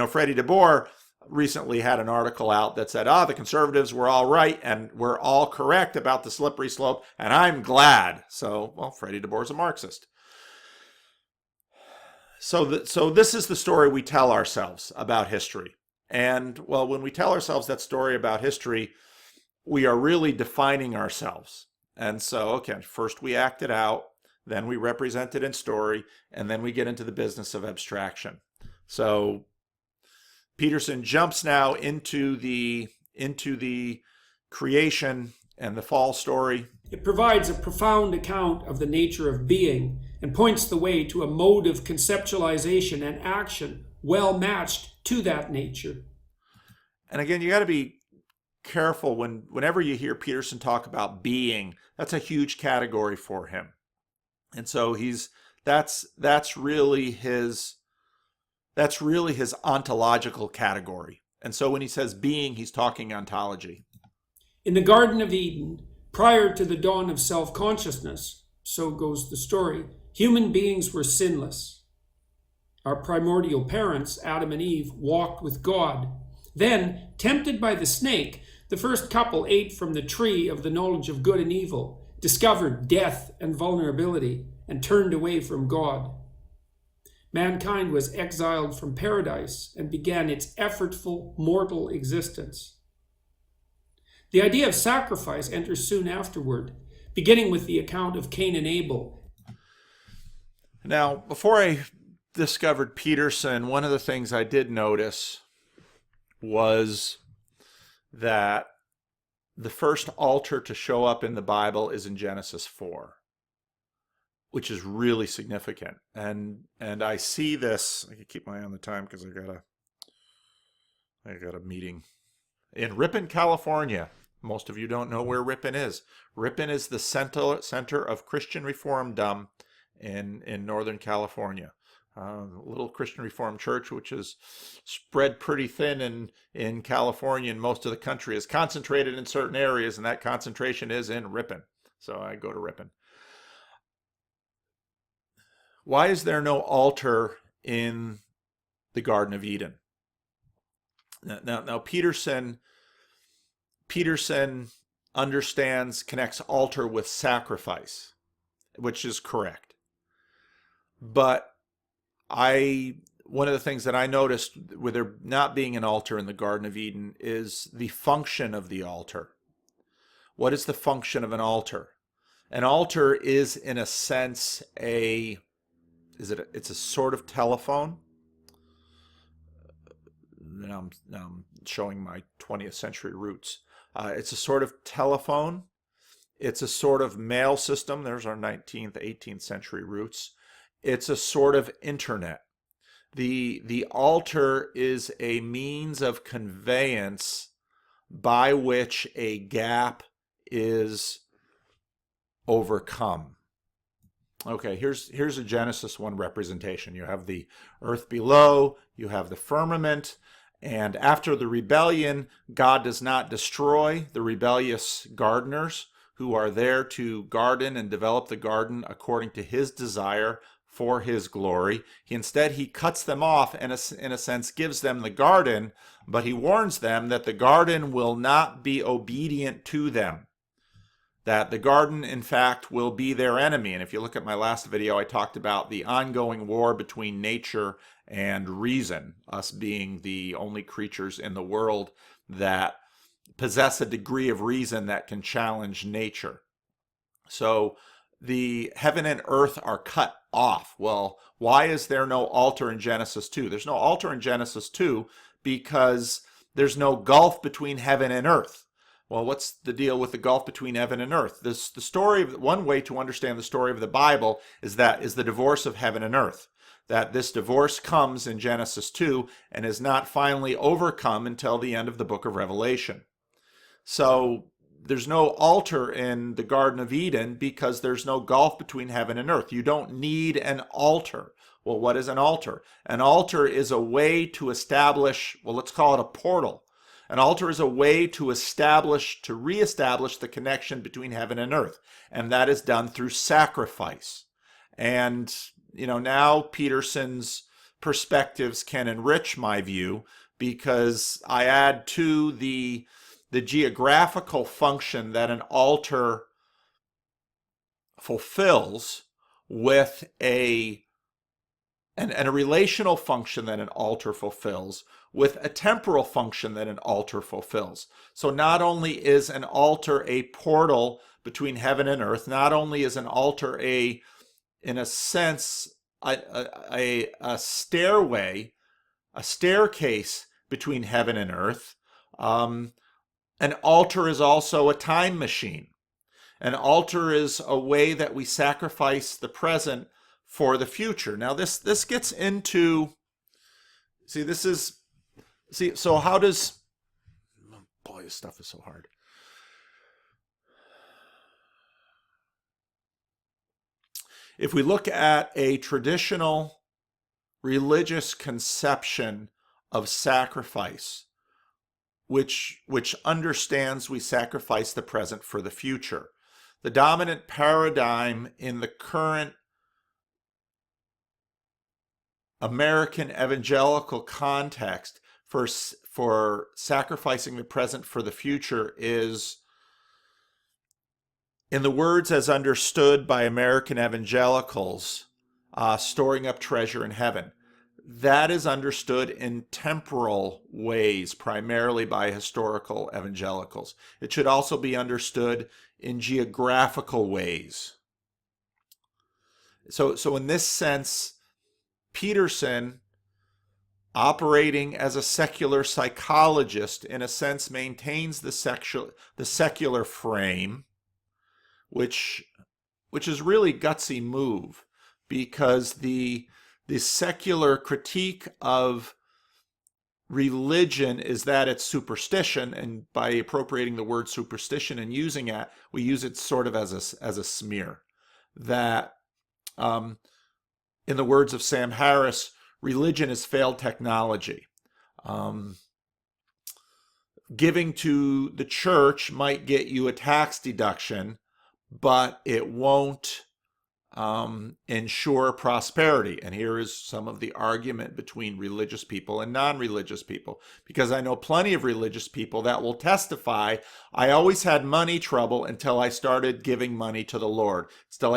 Freddie DeBoer recently had an article out that said, the conservatives were all right and we're all correct about the slippery slope, and I'm glad. So, well, Freddie DeBoer's a Marxist. So this is the story we tell ourselves about history. And, well, when we tell ourselves that story about history, we are really defining ourselves. And so, okay, first we act it out, then we represent it in story, and then we get into the business of abstraction. So Peterson jumps now into the creation and the fall story. It provides a profound account of the nature of being and points the way to a mode of conceptualization and action well matched to that nature. And again, you got to be careful whenever you hear Peterson talk about being. That's a huge category for him. And so that's really his ontological category. And so when he says being, he's talking ontology. In the Garden of Eden, prior to the dawn of self-consciousness, so goes the story, human beings were sinless. Our primordial parents, Adam and Eve, walked with God. Then, tempted by the snake, the first couple ate from the tree of the knowledge of good and evil, discovered death and vulnerability, and turned away from God. Mankind was exiled from paradise and began its effortful mortal existence. The idea of sacrifice enters soon afterward, beginning with the account of Cain and Abel. Now, before I discovered Peterson, one of the things I did notice was that the first altar to show up in the Bible is in Genesis 4, which is really significant. And I see this, I can keep my eye on the time because I got a meeting in Ripon, California. Most of you don't know where Ripon is. Ripon is the center of Christian Reformdom in Northern California. A little Christian Reformed church, which is spread pretty thin in California, and most of the country is concentrated in certain areas, and that concentration is in Ripon. So I go to Ripon. Why is there no altar in the Garden of Eden? Now Peterson connects altar with sacrifice, which is correct. But one of the things that I noticed with there not being an altar in the Garden of Eden is the function of the altar. What is the function of an altar? An altar is, in a sense, it's a sort of telephone. Now I'm showing my 20th century roots. It's a sort of telephone. It's a sort of mail system. There's our 19th, 18th century roots. It's a sort of internet. The altar is a means of conveyance by which a gap is overcome. Okay, here's a Genesis 1 representation. You have the earth below, you have the firmament, and after the rebellion, God does not destroy the rebellious gardeners who are there to garden and develop the garden according to his desire for his glory. Instead, he cuts them off and, in a sense, gives them the garden, but he warns them that the garden will not be obedient to them, that the garden, in fact, will be their enemy. And if you look at my last video, I talked about the ongoing war between nature and reason, us being the only creatures in the world that possess a degree of reason that can challenge nature. So the heaven and earth are cut off. Well, why is there no altar in Genesis 2? There's no altar in Genesis 2 because there's no gulf between heaven and earth. Well, what's the deal with the gulf between heaven and earth? The story of one way to understand the story of the Bible is the divorce of heaven and earth. That this divorce comes in Genesis 2 and is not finally overcome until the end of the book of Revelation. So there's no altar in the Garden of Eden because there's no gulf between heaven and earth. You don't need an altar. Well, what is an altar? An altar is a way to establish, well, let's call it a portal. An altar is a way to reestablish the connection between heaven and earth. And that is done through sacrifice. And, now Peterson's perspectives can enrich my view because I add to the geographical function that an altar fulfills with a relational function that an altar fulfills with a temporal function that an altar fulfills. So not only is an altar a portal between heaven and earth, not only is an altar in a sense, a stairway, a staircase between heaven and earth, an altar is also a time machine. An altar is a way that we sacrifice the present for the future. Now this gets into, so how does, boy, this stuff is so hard. If we look at a traditional religious conception of sacrifice, which understands we sacrifice the present for the future, the dominant paradigm in the current American evangelical context for sacrificing the present for the future is, in the words as understood by American evangelicals, storing up treasure in heaven. That is understood in temporal ways, primarily by historical evangelicals. It should also be understood in geographical ways. So in this sense, Peterson, operating as a secular psychologist, in a sense maintains the secular frame, which is really a gutsy move, because the secular critique of religion is that it's superstition, and by appropriating the word superstition and using it, we use it sort of as a smear. That, in the words of Sam Harris, religion is failed technology. Giving to the church might get you a tax deduction, but it won't ensure prosperity. And here is some of the argument between religious people and non-religious people, because I know plenty of religious people that will testify, I always had money trouble until I started giving money to the Lord, until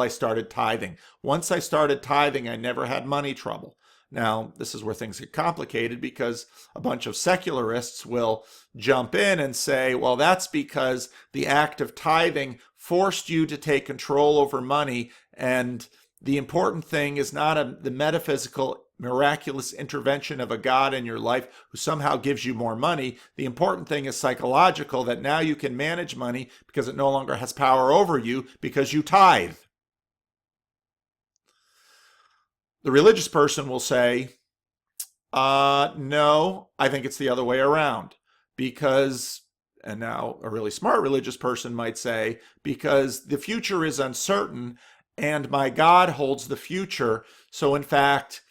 I started tithing. Once I started tithing, I never had money trouble. Now, this is where things get complicated because a bunch of secularists will jump in and say, well, that's because the act of tithing forced you to take control over money, and the important thing is not the metaphysical, miraculous intervention of a God in your life who somehow gives you more money. The important thing is psychological, that now you can manage money because it no longer has power over you because you tithe. The religious person will say, no, I think it's the other way around. Because, and now a really smart religious person might say, because the future is uncertain and my God holds the future. So in fact,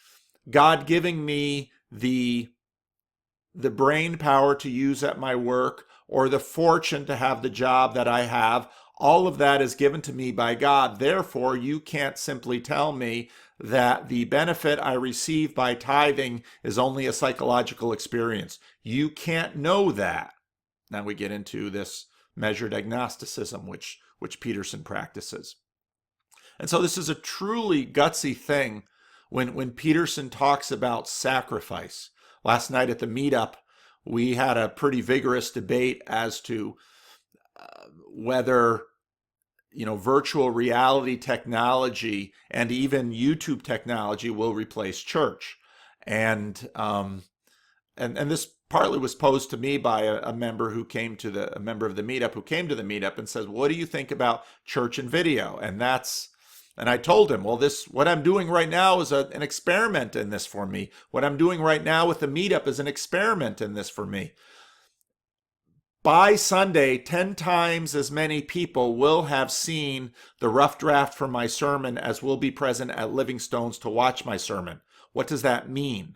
God giving me the brain power to use at my work, or the fortune to have the job that I have, all of that is given to me by God. Therefore, you can't simply tell me that the benefit I receive by tithing is only a psychological experience. You can't know that. Now we get into this measured agnosticism, which Peterson practices. And so this is a truly gutsy thing when Peterson talks about sacrifice. Last night at the meetup, we had a pretty vigorous debate as to whether virtual reality technology and even YouTube technology will replace church. And this partly was posed to me by a member of the meetup who came to the meetup and says, what do you think about church and video? And I told him, well, what I'm doing right now is an experiment in this for me. What I'm doing right now with the meetup is an experiment in this for me. By Sunday, 10 times as many people will have seen the rough draft for my sermon as will be present at Living Stones to watch my sermon. What does that mean?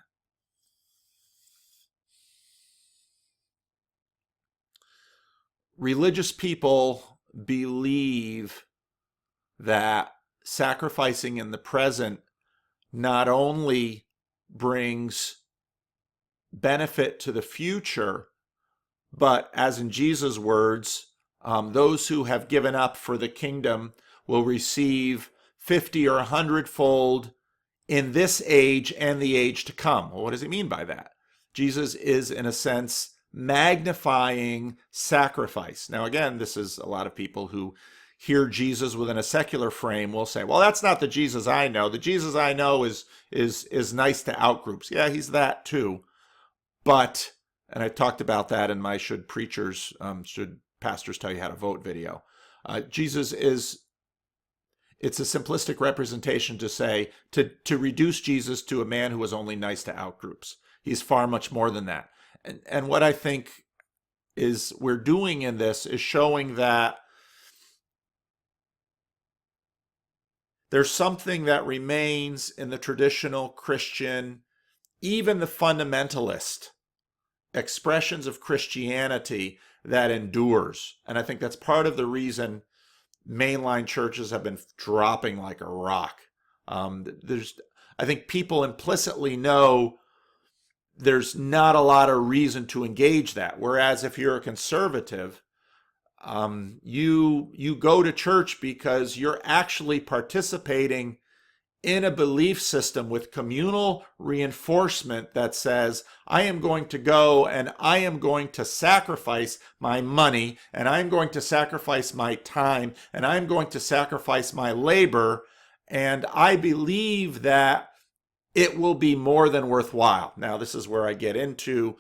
Religious people believe that sacrificing in the present not only brings benefit to the future, but as in Jesus' words, those who have given up for the kingdom will receive 50 or 100-fold in this age and the age to come. Well, what does he mean by that? Jesus is, in a sense, magnifying sacrifice. Now, again, this is a lot of people who hear Jesus within a secular frame will say, well, that's not the Jesus I know. The Jesus I know is nice to outgroups. Yeah, he's that too. But, and I talked about that in my should pastors tell you how to vote video. Jesus it's a simplistic representation to say, to reduce Jesus to a man who was only nice to outgroups. He's far much more than that. And what I think is we're doing in this is showing that there's something that remains in the traditional Christian, even the fundamentalist expressions of Christianity that endures. And I think that's part of the reason mainline churches have been dropping like a rock. I think people implicitly know there's not a lot of reason to engage that. Whereas if you're a conservative, you go to church because you're actually participating in a belief system with communal reinforcement that says, I am going to go and I am going to sacrifice my money, and I'm going to sacrifice my time, and I'm going to sacrifice my labor, and I believe that it will be more than worthwhile. Now, this is where I get into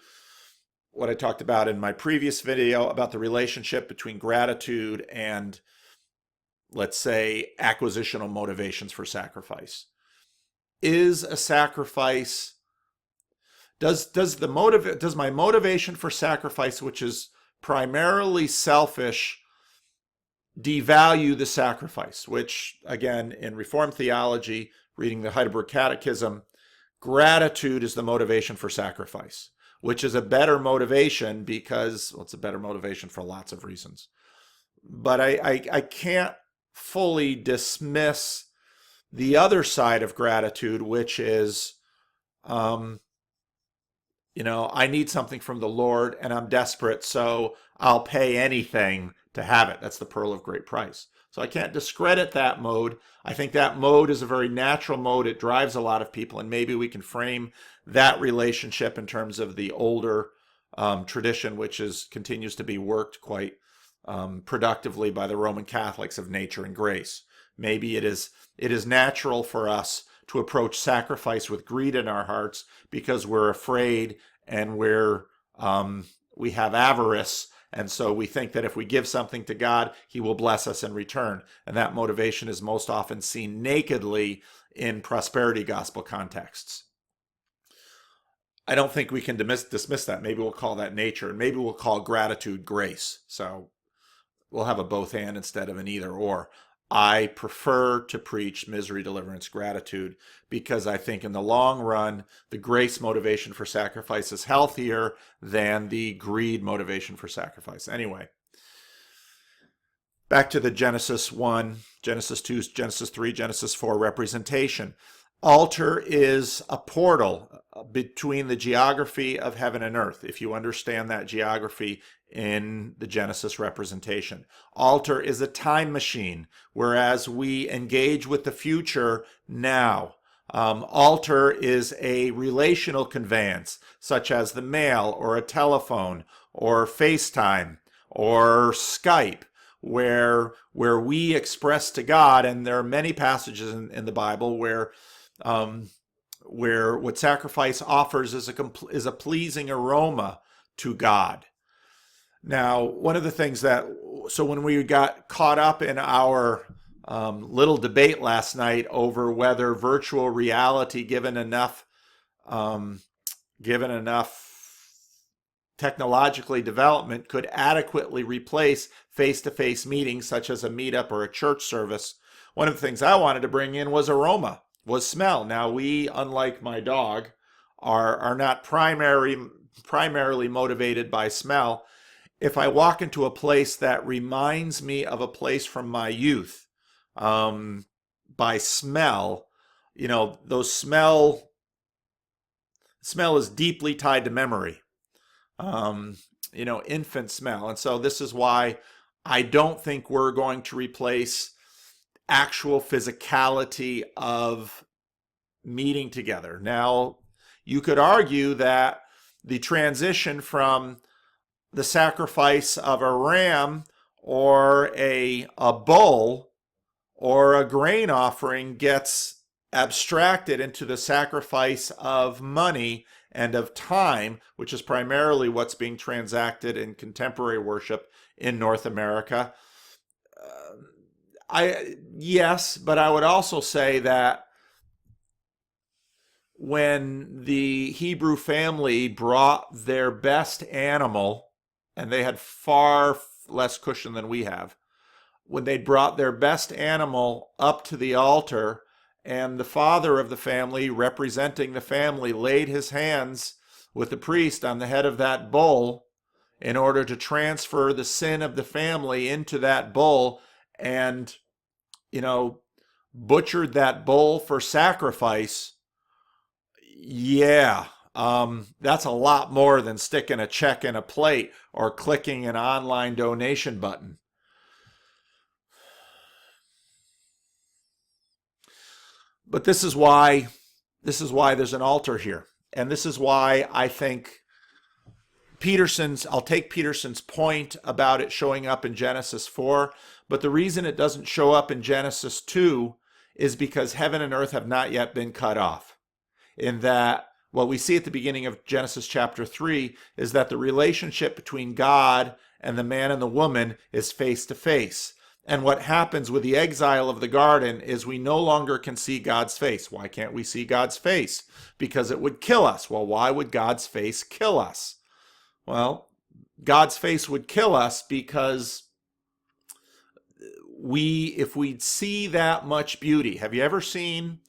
what I talked about in my previous video about the relationship between gratitude and, let's say, acquisitional motivations for sacrifice. Is a sacrifice, does my motivation for sacrifice, which is primarily selfish, devalue the sacrifice? Which, again, in Reformed theology, reading the Heidelberg Catechism, gratitude is the motivation for sacrifice, which is a better motivation because, well, it's a better motivation for lots of reasons. But I can't fully dismiss the other side of gratitude, which is, I need something from the Lord and I'm desperate, so I'll pay anything to have it. That's the pearl of great price. So I can't discredit that mode. I think that mode is a very natural mode. It drives a lot of people, and maybe we can frame that relationship in terms of the older tradition, which continues to be worked quite productively by the Roman Catholics of nature and grace. Maybe it is natural for us to approach sacrifice with greed in our hearts because we're afraid and we have avarice, and so we think that if we give something to God, he will bless us in return. And that motivation is most often seen nakedly in prosperity gospel contexts. I don't think we can dismiss that. Maybe we'll call that nature, and maybe we'll call gratitude grace. So we'll have a both and instead of an either or. I prefer to preach misery, deliverance, gratitude, because I think in the long run, the grace motivation for sacrifice is healthier than the greed motivation for sacrifice. Anyway, back to the Genesis 1, Genesis 2, Genesis 3, Genesis 4 representation. Altar is a portal between the geography of heaven and earth, if you understand that geography in the Genesis representation. Altar is a time machine, whereas we engage with the future now. Altar is a relational conveyance, such as the mail or a telephone or FaceTime or Skype, where we express to God, and there are many passages in the Bible where what sacrifice offers is a pleasing aroma to God. Now, one of the things so when we got caught up in our little debate last night over whether virtual reality, given enough technologically development, could adequately replace face-to-face meetings such as a meetup or a church service, one of the things I wanted to bring in was aroma, was smell. Now, we, unlike my dog, are not primarily motivated by smell. If I walk into a place that reminds me of a place from my youth, by smell, those smell is deeply tied to memory, infant smell. And so this is why I don't think we're going to replace actual physicality of meeting together. Now, you could argue that the transition from the sacrifice of a ram or a bull or a grain offering gets abstracted into the sacrifice of money and of time, which is primarily what's being transacted in contemporary worship in North America. Yes, but I would also say that when the Hebrew family brought their best animal, and they had far less cushion than we have, when they brought their best animal up to the altar, and the father of the family, representing the family, laid his hands with the priest on the head of that bull in order to transfer the sin of the family into that bull, and butchered that bull for sacrifice, yeah, that's a lot more than sticking a check in a plate or clicking an online donation button. But this is why there's an altar here. And this is why I think I'll take Peterson's point about it showing up in Genesis 4, but the reason it doesn't show up in Genesis 2 is because heaven and earth have not yet been cut off. In that, what we see at the beginning of Genesis chapter 3 is that the relationship between God and the man and the woman is face to face. And what happens with the exile of the garden is we no longer can see God's face. Why can't we see God's face? Because it would kill us. Well, why would God's face kill us? Well, God's face would kill us because if we'd see that much beauty, have you ever seen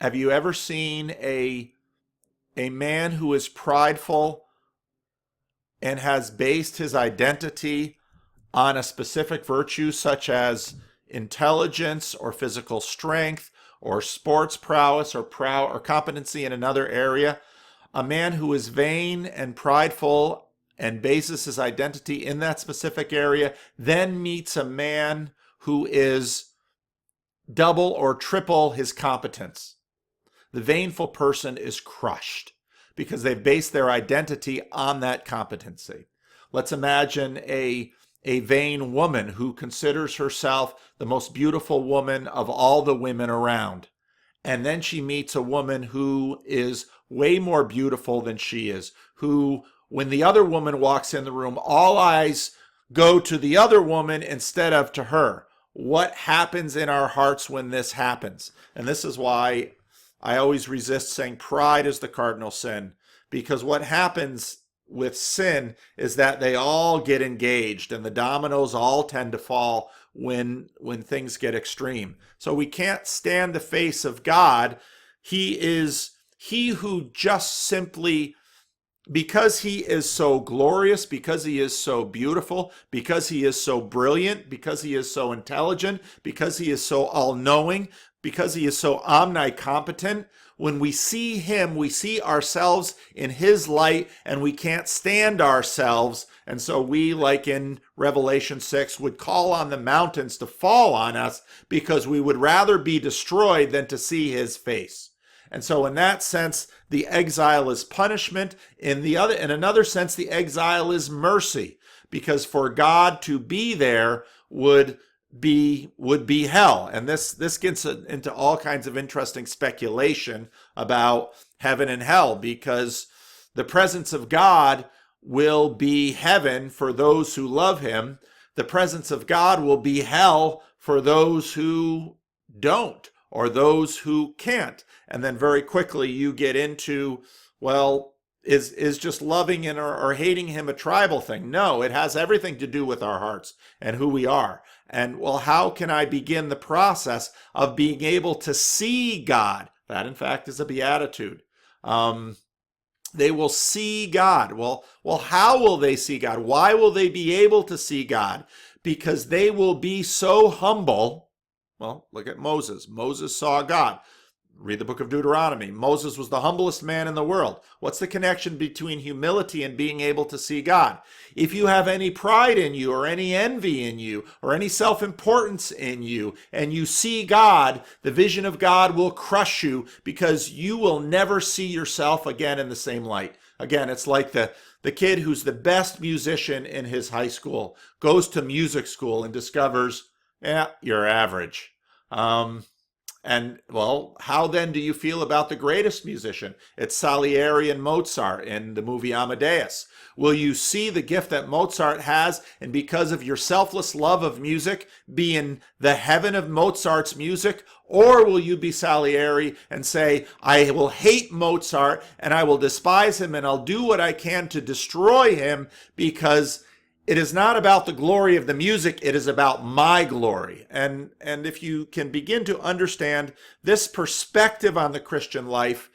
a man who is prideful and has based his identity on a specific virtue such as intelligence or physical strength or sports prowess or competency in another area? A man who is vain and prideful and bases his identity in that specific area then meets a man who is double or triple his competence. The vainful person is crushed because they've based their identity on that competency. Let's imagine a vain woman who considers herself the most beautiful woman of all the women around. And then she meets a woman who is way more beautiful than she is, who, when the other woman walks in the room, all eyes go to the other woman instead of to her. What happens in our hearts when this happens? And this is why I always resist saying pride is the cardinal sin, because what happens with sin is that they all get engaged and the dominoes all tend to fall when things get extreme. So we can't stand the face of God. He who just simply, because he is so glorious, because he is so beautiful, because he is so brilliant, because he is so intelligent, because he is so all-knowing, because he is so omnicompetent, when we see him, we see ourselves in his light, and we can't stand ourselves. And so we, like in Revelation 6, would call on the mountains to fall on us because we would rather be destroyed than to see his face. And so in that sense, the exile is punishment. In another sense, the exile is mercy, because for God to be there would be hell. And this gets into all kinds of interesting speculation about heaven and hell, because the presence of God will be heaven for those who love him. The presence of God will be hell for those who don't, or those who can't. And then very quickly you get into, well, is just loving him or hating him a tribal thing? No, it has everything to do with our hearts and who we are. And, well, how can I begin the process of being able to see God? That, in fact, is a beatitude. They will see God. Well, how will they see God? Why will they be able to see God? Because they will be so humble. Well, look at Moses. Moses saw God. Read the book of Deuteronomy. Moses was the humblest man in the world. What's the connection between humility and being able to see God? If you have any pride in you, or any envy in you, or any self-importance in you, and you see God, the vision of God will crush you, because you will never see yourself again in the same light. Again, it's like the kid who's the best musician in his high school goes to music school and discovers, you're average. And, well, how then do you feel about the greatest musician? It's Salieri and Mozart in the movie Amadeus. Will you see the gift that Mozart has, and because of your selfless love of music, be in the heaven of Mozart's music? Or will you be Salieri and say, I will hate Mozart and I will despise him and I'll do what I can to destroy him, because it is not about the glory of the music, it is about my glory. And if you can begin to understand this perspective on the Christian life,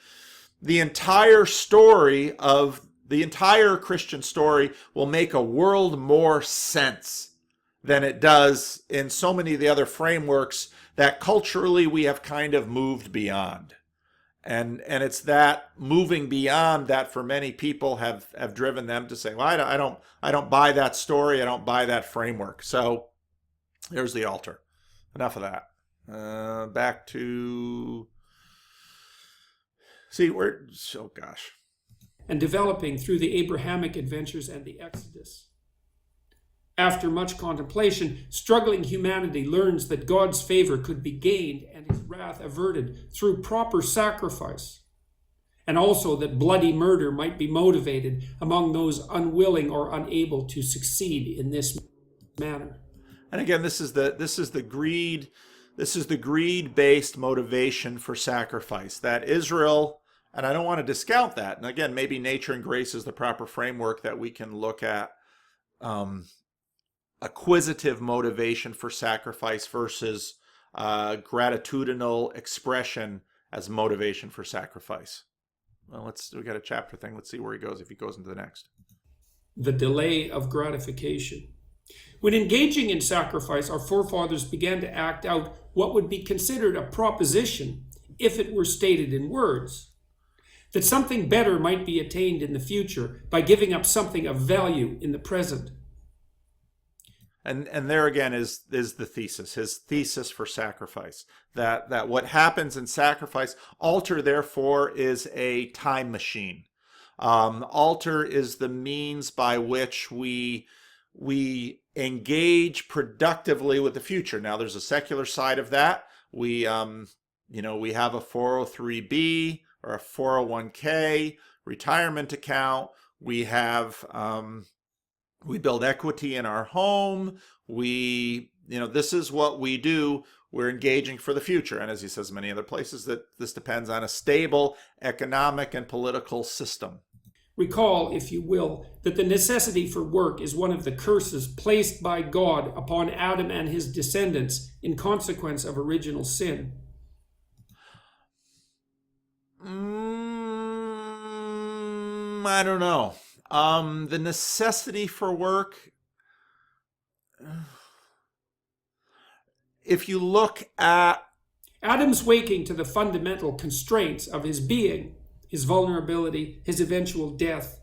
the entire Christian story will make a world more sense than it does in so many of the other frameworks that culturally we have kind of moved beyond. And it's that moving beyond that for many people have driven them to say, well, I don't buy that story. I don't buy that framework. So there's the altar. Enough of that. Back to, gosh. And developing through the Abrahamic adventures and the Exodus. After much contemplation, struggling humanity learns that God's favor could be gained and his wrath averted through proper sacrifice, and also that bloody murder might be motivated among those unwilling or unable to succeed in this manner. And again, this is the greed-based motivation for sacrifice that Israel, and I don't want to discount that. And again, maybe nature and grace is the proper framework that we can look at. Acquisitive motivation for sacrifice versus gratitudinal expression as motivation for sacrifice. Well, we got a chapter thing. Let's see where he goes, if he goes into the next. The delay of gratification. When engaging in sacrifice, our forefathers began to act out what would be considered a proposition if it were stated in words, that something better might be attained in the future by giving up something of value in the present. And there again is the thesis, his thesis for sacrifice, that what happens in sacrifice, altar therefore is a time machine. Altar is the means by which we engage productively with the future. Now there's a secular side of that. We we have a 403b or a 401k retirement account. We have we build equity in our home. This is what we do. We're engaging for the future. And as he says in many other places, that this depends on a stable economic and political system. Recall, if you will, that the necessity for work is one of the curses placed by God upon Adam and his descendants in consequence of original sin. I don't know. The necessity for work, if you look at Adam's waking to the fundamental constraints of his being, his vulnerability, his eventual death,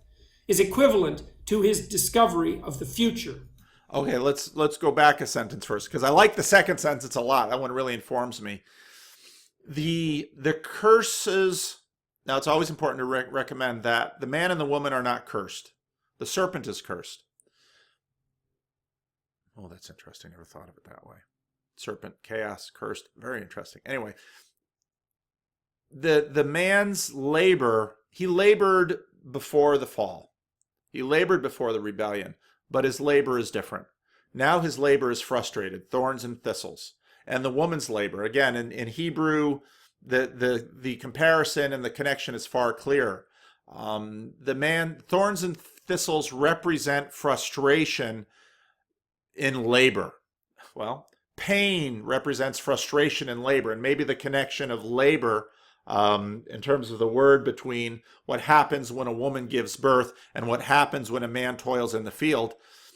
is equivalent to his discovery of the future. Okay, let's go back a sentence first, because I like the second sentence a lot. That one really informs me. The curses. Now, it's always important to recommend that the man and the woman are not cursed. The serpent is cursed. Oh, that's interesting. Never thought of it that way. Serpent, chaos, cursed. Very interesting. Anyway, the man's labor, he labored before the fall. He labored before the rebellion, but his labor is different. Now his labor is frustrated, thorns and thistles. And the woman's labor, again, in Hebrew, the comparison and the connection is far clearer. Thorns and thistles represent frustration in labor. Well, pain represents frustration in labor, and maybe the connection of labor in terms of the word between what happens when a woman gives birth and what happens when a man toils in the field.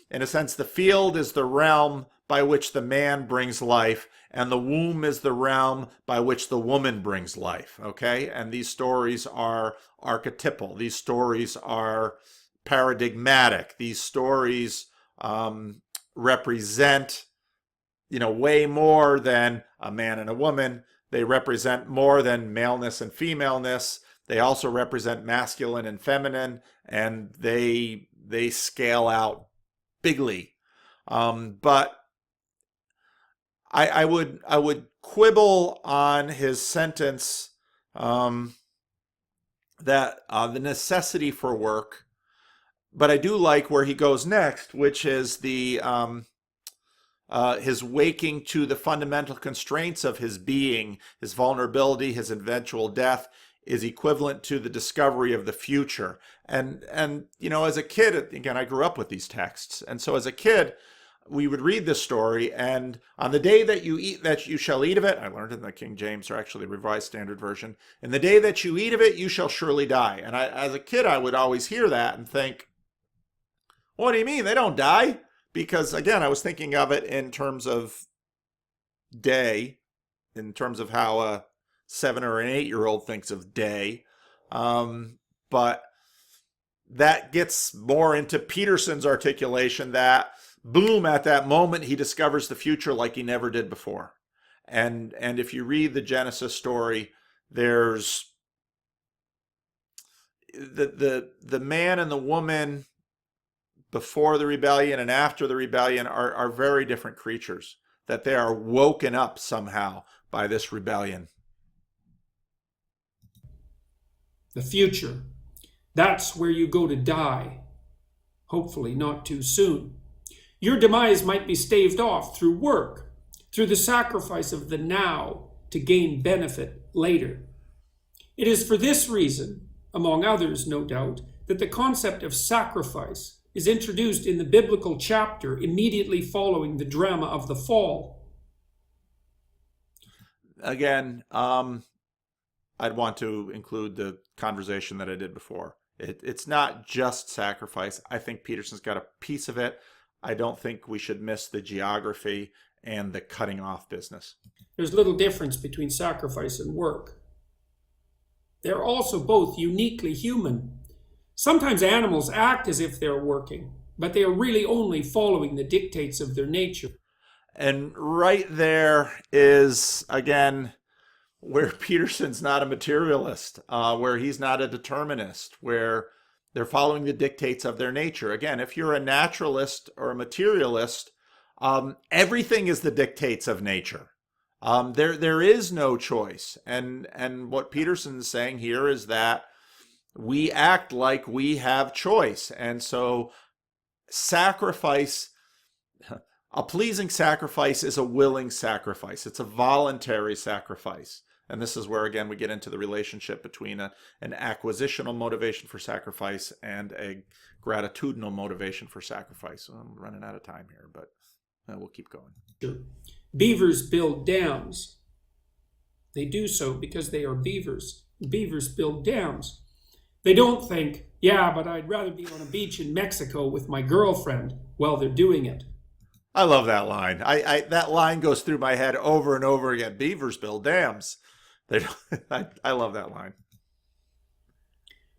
In a sense, the field is the realm by which the man brings life, and the womb is the realm by which the woman brings life, okay? And these stories are archetypal. These stories are paradigmatic. These stories represent, way more than a man and a woman. They represent more than maleness and femaleness. They also represent masculine and feminine, and they scale out bigly. But I would quibble on his sentence that the necessity for work, but I do like where he goes next, which is the his waking to the fundamental constraints of his being, his vulnerability, his eventual death is equivalent to the discovery of the future. And as a kid, again, I grew up with these texts, and so as a kid, we would read this story, and on the day that you shall eat of it, I learned in the King James, or actually the Revised Standard Version, in the day that you eat of it, you shall surely die. And as a kid, I would always hear that and think, what do you mean? They don't die? Because, again, I was thinking of it in terms of day, in terms of how a 7 or an 8-year-old thinks of day. But that gets more into Peterson's articulation that, boom, at that moment, he discovers the future like he never did before. And if you read the Genesis story, there's the man and the woman before the rebellion and after the rebellion are very different creatures, that they are woken up somehow by this rebellion. The future. That's where you go to die. Hopefully not too soon. Your demise might be staved off through work, through the sacrifice of the now to gain benefit later. It is for this reason, among others no doubt, that the concept of sacrifice is introduced in the biblical chapter immediately following the drama of the fall. Again, I'd want to include the conversation that I did before. It's not just sacrifice. I think Peterson's got a piece of it. I don't think we should miss the geography and the cutting off business. There's little difference between sacrifice and work. They're also both uniquely human. Sometimes animals act as if they're working. but they are really only following the dictates of their nature. And right there is, again, where Peterson's not a materialist, where he's not a determinist, where they're following the dictates of their nature. Again, if you're a naturalist or a materialist, everything is the dictates of nature. There is no choice. And what Peterson's saying here is that we act like we have choice. And so sacrifice, a pleasing sacrifice is a willing sacrifice. It's a voluntary sacrifice. And this is where, again, we get into the relationship between an acquisitional motivation for sacrifice and a gratitudinal motivation for sacrifice. So I'm running out of time here, but we'll keep going. Sure. Beavers build dams. They do so because they are beavers. Beavers build dams. They don't think, yeah, but I'd rather be on a beach in Mexico with my girlfriend while they're doing it. I love that line. That line goes through my head over and over again. Beavers build dams. I love that line.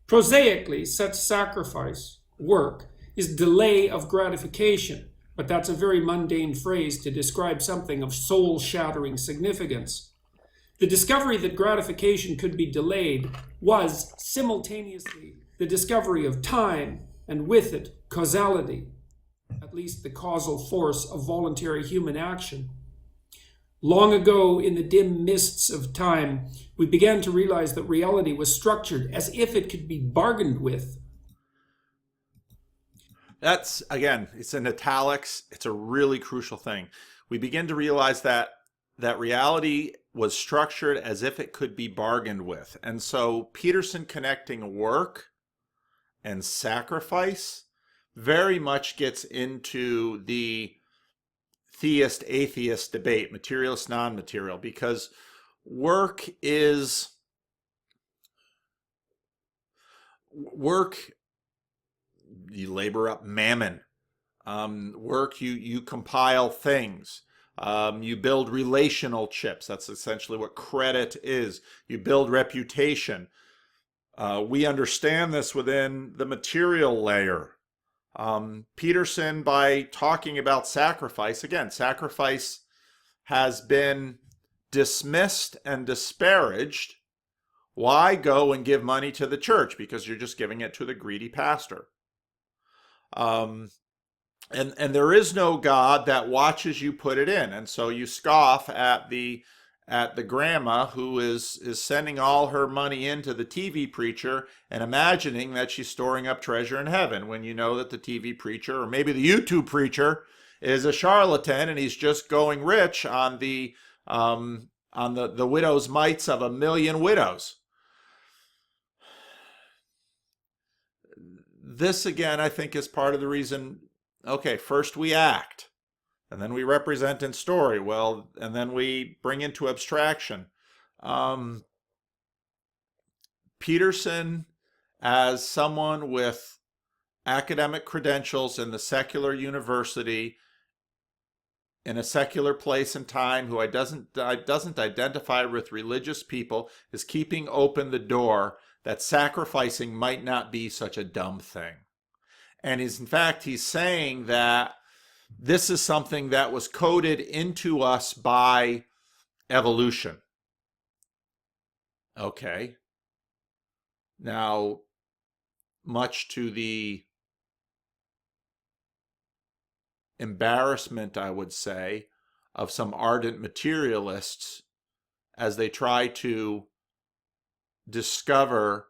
Prosaically, such sacrifice, work, is delay of gratification, but that's a very mundane phrase to describe something of soul-shattering significance. The discovery that gratification could be delayed was simultaneously the discovery of time, and with it, causality, at least the causal force of voluntary human action. Long ago, in the dim mists of time, we began to realize that reality was structured as if it could be bargained with. That's, again, it's in italics. It's a really crucial thing. We begin to realize that reality was structured as if it could be bargained with. And so Peterson connecting work and sacrifice very much gets into the theist-atheist debate, materialist, non-material, because work, you labor up mammon. Work, you compile things. You build relational chips. That's essentially what credit is. You build reputation. We understand this within the material layer. Peterson, by talking about sacrifice, again, sacrifice has been dismissed and disparaged. Why go and give money to the church? Because you're just giving it to the greedy pastor. And there is no God that watches you put it in. And so you scoff at the grandma who is sending all her money into the TV preacher and imagining that she's storing up treasure in heaven, when you know that the TV preacher, or maybe the YouTube preacher, is a charlatan and he's just going rich on the widow's mites of 1 million widows. This, again, I think is part of the reason, okay, first we act, and then we represent in story, well, and then we bring into abstraction. Peterson, as someone with academic credentials in the secular university, in a secular place and time, who doesn't identify with religious people, is keeping open the door that sacrificing might not be such a dumb thing. And in fact, he's saying that this is something that was coded into us by evolution. Okay. Now, much to the embarrassment, I would say, of some ardent materialists as they try to discover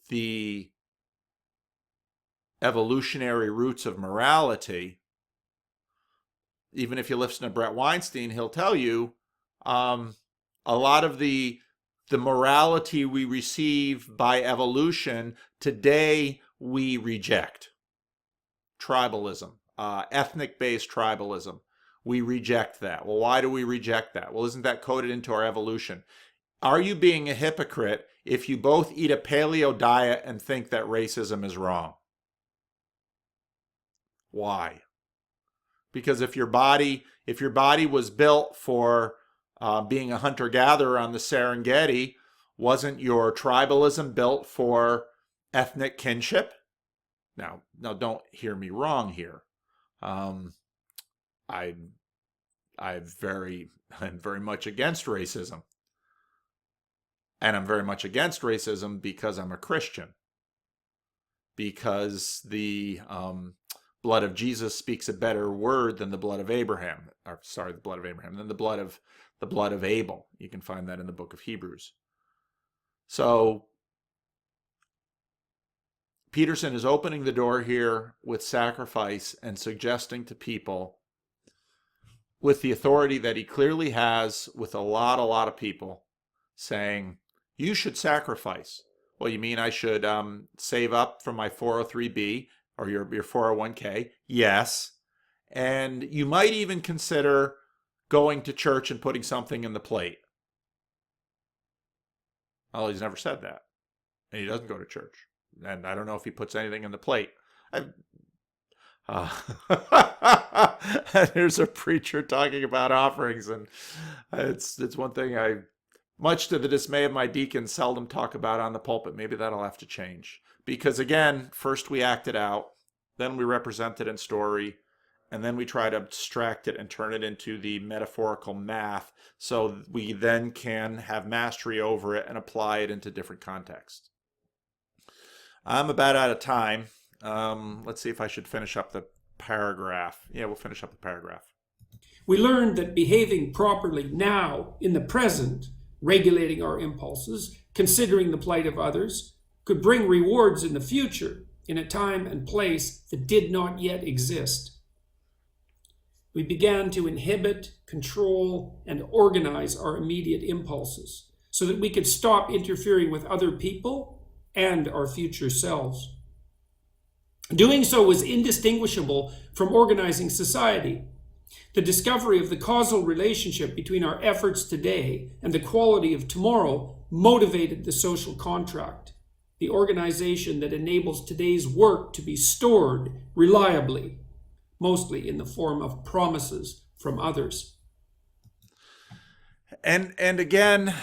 the evolutionary roots of morality. Even if you listen to Brett Weinstein, he'll tell you a lot of the morality we receive by evolution today we reject. Tribalism, ethnic-based tribalism. We reject that. Well, why do we reject that? Well, isn't that coded into our evolution? Are you being a hypocrite if you both eat a paleo diet and think that racism is wrong? Why? Because if your body was built for being a hunter-gatherer on the Serengeti, wasn't your tribalism built for ethnic kinship? Now don't hear me wrong here. I I'm very much against racism. And I'm very much against racism because I'm a Christian. Because the blood of Jesus speaks a better word than the blood of Abraham. Or sorry, the blood of Abraham, than the blood of Abel. You can find that in the book of Hebrews. So Peterson is opening the door here with sacrifice and suggesting to people, with the authority that he clearly has with a lot of people, saying, you should sacrifice. Well, you mean I should save up from my 403B or your 401k? Yes. And you might even consider going to church and putting something in the plate. Well, he's never said that. And he doesn't go to church. And I don't know if he puts anything in the plate. There's a preacher talking about offerings, and it's one thing I, much to the dismay of my deacons, seldom talk about on the pulpit. Maybe that'll have to change. Because again, first we act it out, then we represent it in story, and then we try to abstract it and turn it into the metaphorical math so we then can have mastery over it and apply it into different contexts. I'm about out of time. Let's see if I should finish up the paragraph. Yeah, we'll finish up the paragraph. We learned that behaving properly now, in the present, regulating our impulses, considering the plight of others, could bring rewards in the future in a time and place that did not yet exist. We began to inhibit, control, and organize our immediate impulses so that we could stop interfering with other people and our future selves. Doing so was indistinguishable from organizing society. The discovery of the causal relationship between our efforts today and the quality of tomorrow motivated the social contract, the organization that enables today's work to be stored reliably, mostly in the form of promises from others. And again,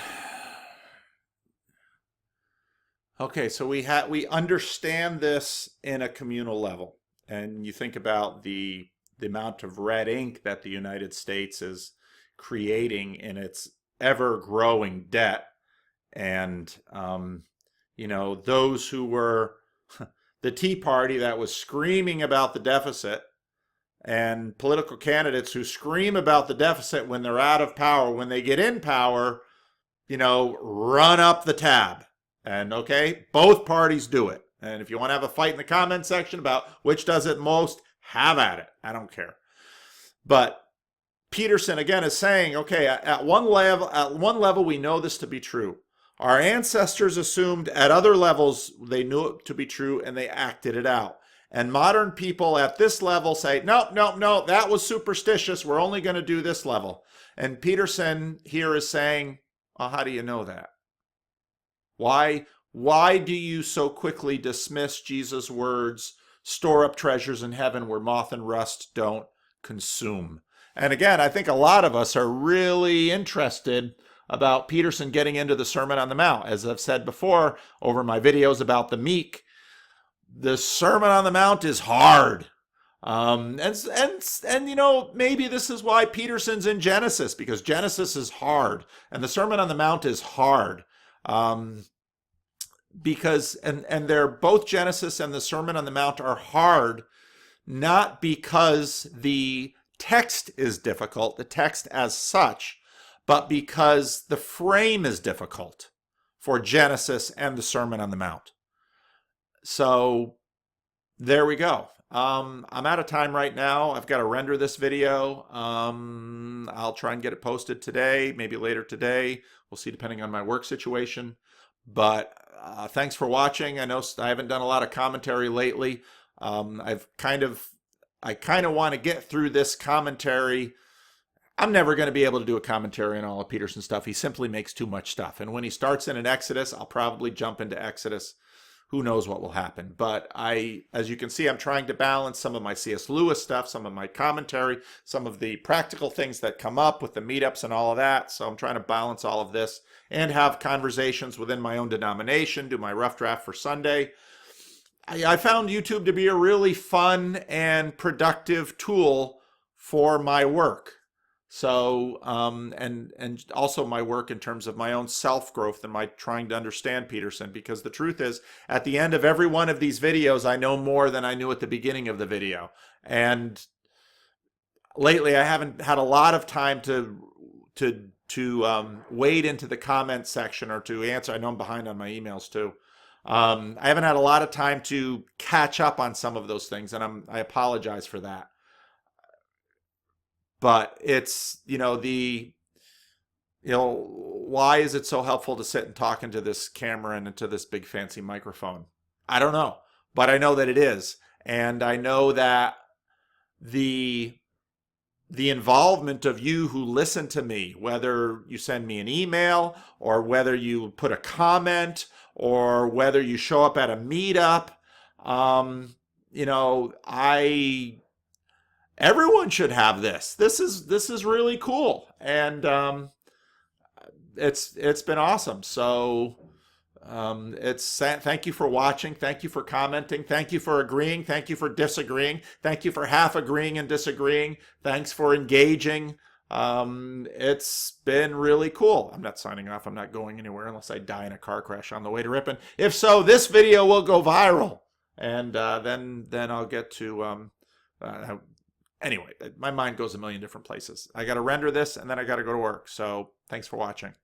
okay, so we understand this in a communal level. And you think about the amount of red ink that the United States is creating in its ever-growing debt. And, those who were the Tea Party that was screaming about the deficit, and political candidates who scream about the deficit when they're out of power, when they get in power, run up the tab. And okay, both parties do it. And if you want to have a fight in the comment section about which does it most, have at it. I don't care. But Peterson again is saying, okay, at one level we know this to be true. Our ancestors assumed at other levels they knew it to be true and they acted it out. And modern people at this level say, no, that was superstitious. We're only going to do this level. And Peterson here is saying, well, how do you know that? Why do you so quickly dismiss Jesus' words, store up treasures in heaven where moth and rust don't consume? And again, I think a lot of us are really interested about Peterson getting into the Sermon on the Mount. As I've said before over my videos about the meek, the Sermon on the Mount is hard. And maybe this is why Peterson's in Genesis, because Genesis is hard and the Sermon on the Mount is hard. Because they're both Genesis and the Sermon on the Mount are hard, not because the text is difficult, the text as such, but because the frame is difficult for Genesis and the Sermon on the Mount. So there we go. I'm out of time right now. I've got to render this video. I'll try and get it posted today, maybe later today. We'll see, depending on my work situation. But thanks for watching. I know I haven't done a lot of commentary lately. I kind of want to get through this commentary. I'm never going to be able to do a commentary on all of Peterson's stuff. He simply makes too much stuff. And when he starts in an Exodus, I'll probably jump into Exodus. Who knows what will happen. But as you can see, I'm trying to balance some of my C.S. Lewis stuff, some of my commentary, some of the practical things that come up with the meetups and all of that. So I'm trying to balance all of this and have conversations within my own denomination, do my rough draft for Sunday. I found YouTube to be a really fun and productive tool for my work. So, and also my work in terms of my own self growth and my trying to understand Peterson. Because the truth is, at the end of every one of these videos, I know more than I knew at the beginning of the video. And lately, I haven't had a lot of time to wade into the comment section or to answer. I know I'm behind on my emails too. I haven't had a lot of time to catch up on some of those things, and I apologize for that. But it's, why is it so helpful to sit and talk into this camera and into this big fancy microphone? I don't know, but I know that it is. And I know that the involvement of you who listen to me, whether you send me an email or whether you put a comment or whether you show up at a meetup, everyone should have this. This is really cool, and it's been awesome. So thank you for watching. Thank you for commenting. Thank you for agreeing. Thank you for disagreeing. Thank you for half agreeing and disagreeing. Thanks for engaging. It's been really cool. I'm not signing off. I'm not going anywhere unless I die in a car crash on the way to Ripon. If so, this video will go viral, and then I'll get to anyway. My mind goes a million different places. I got to render this, and then I got to go to work. So thanks for watching.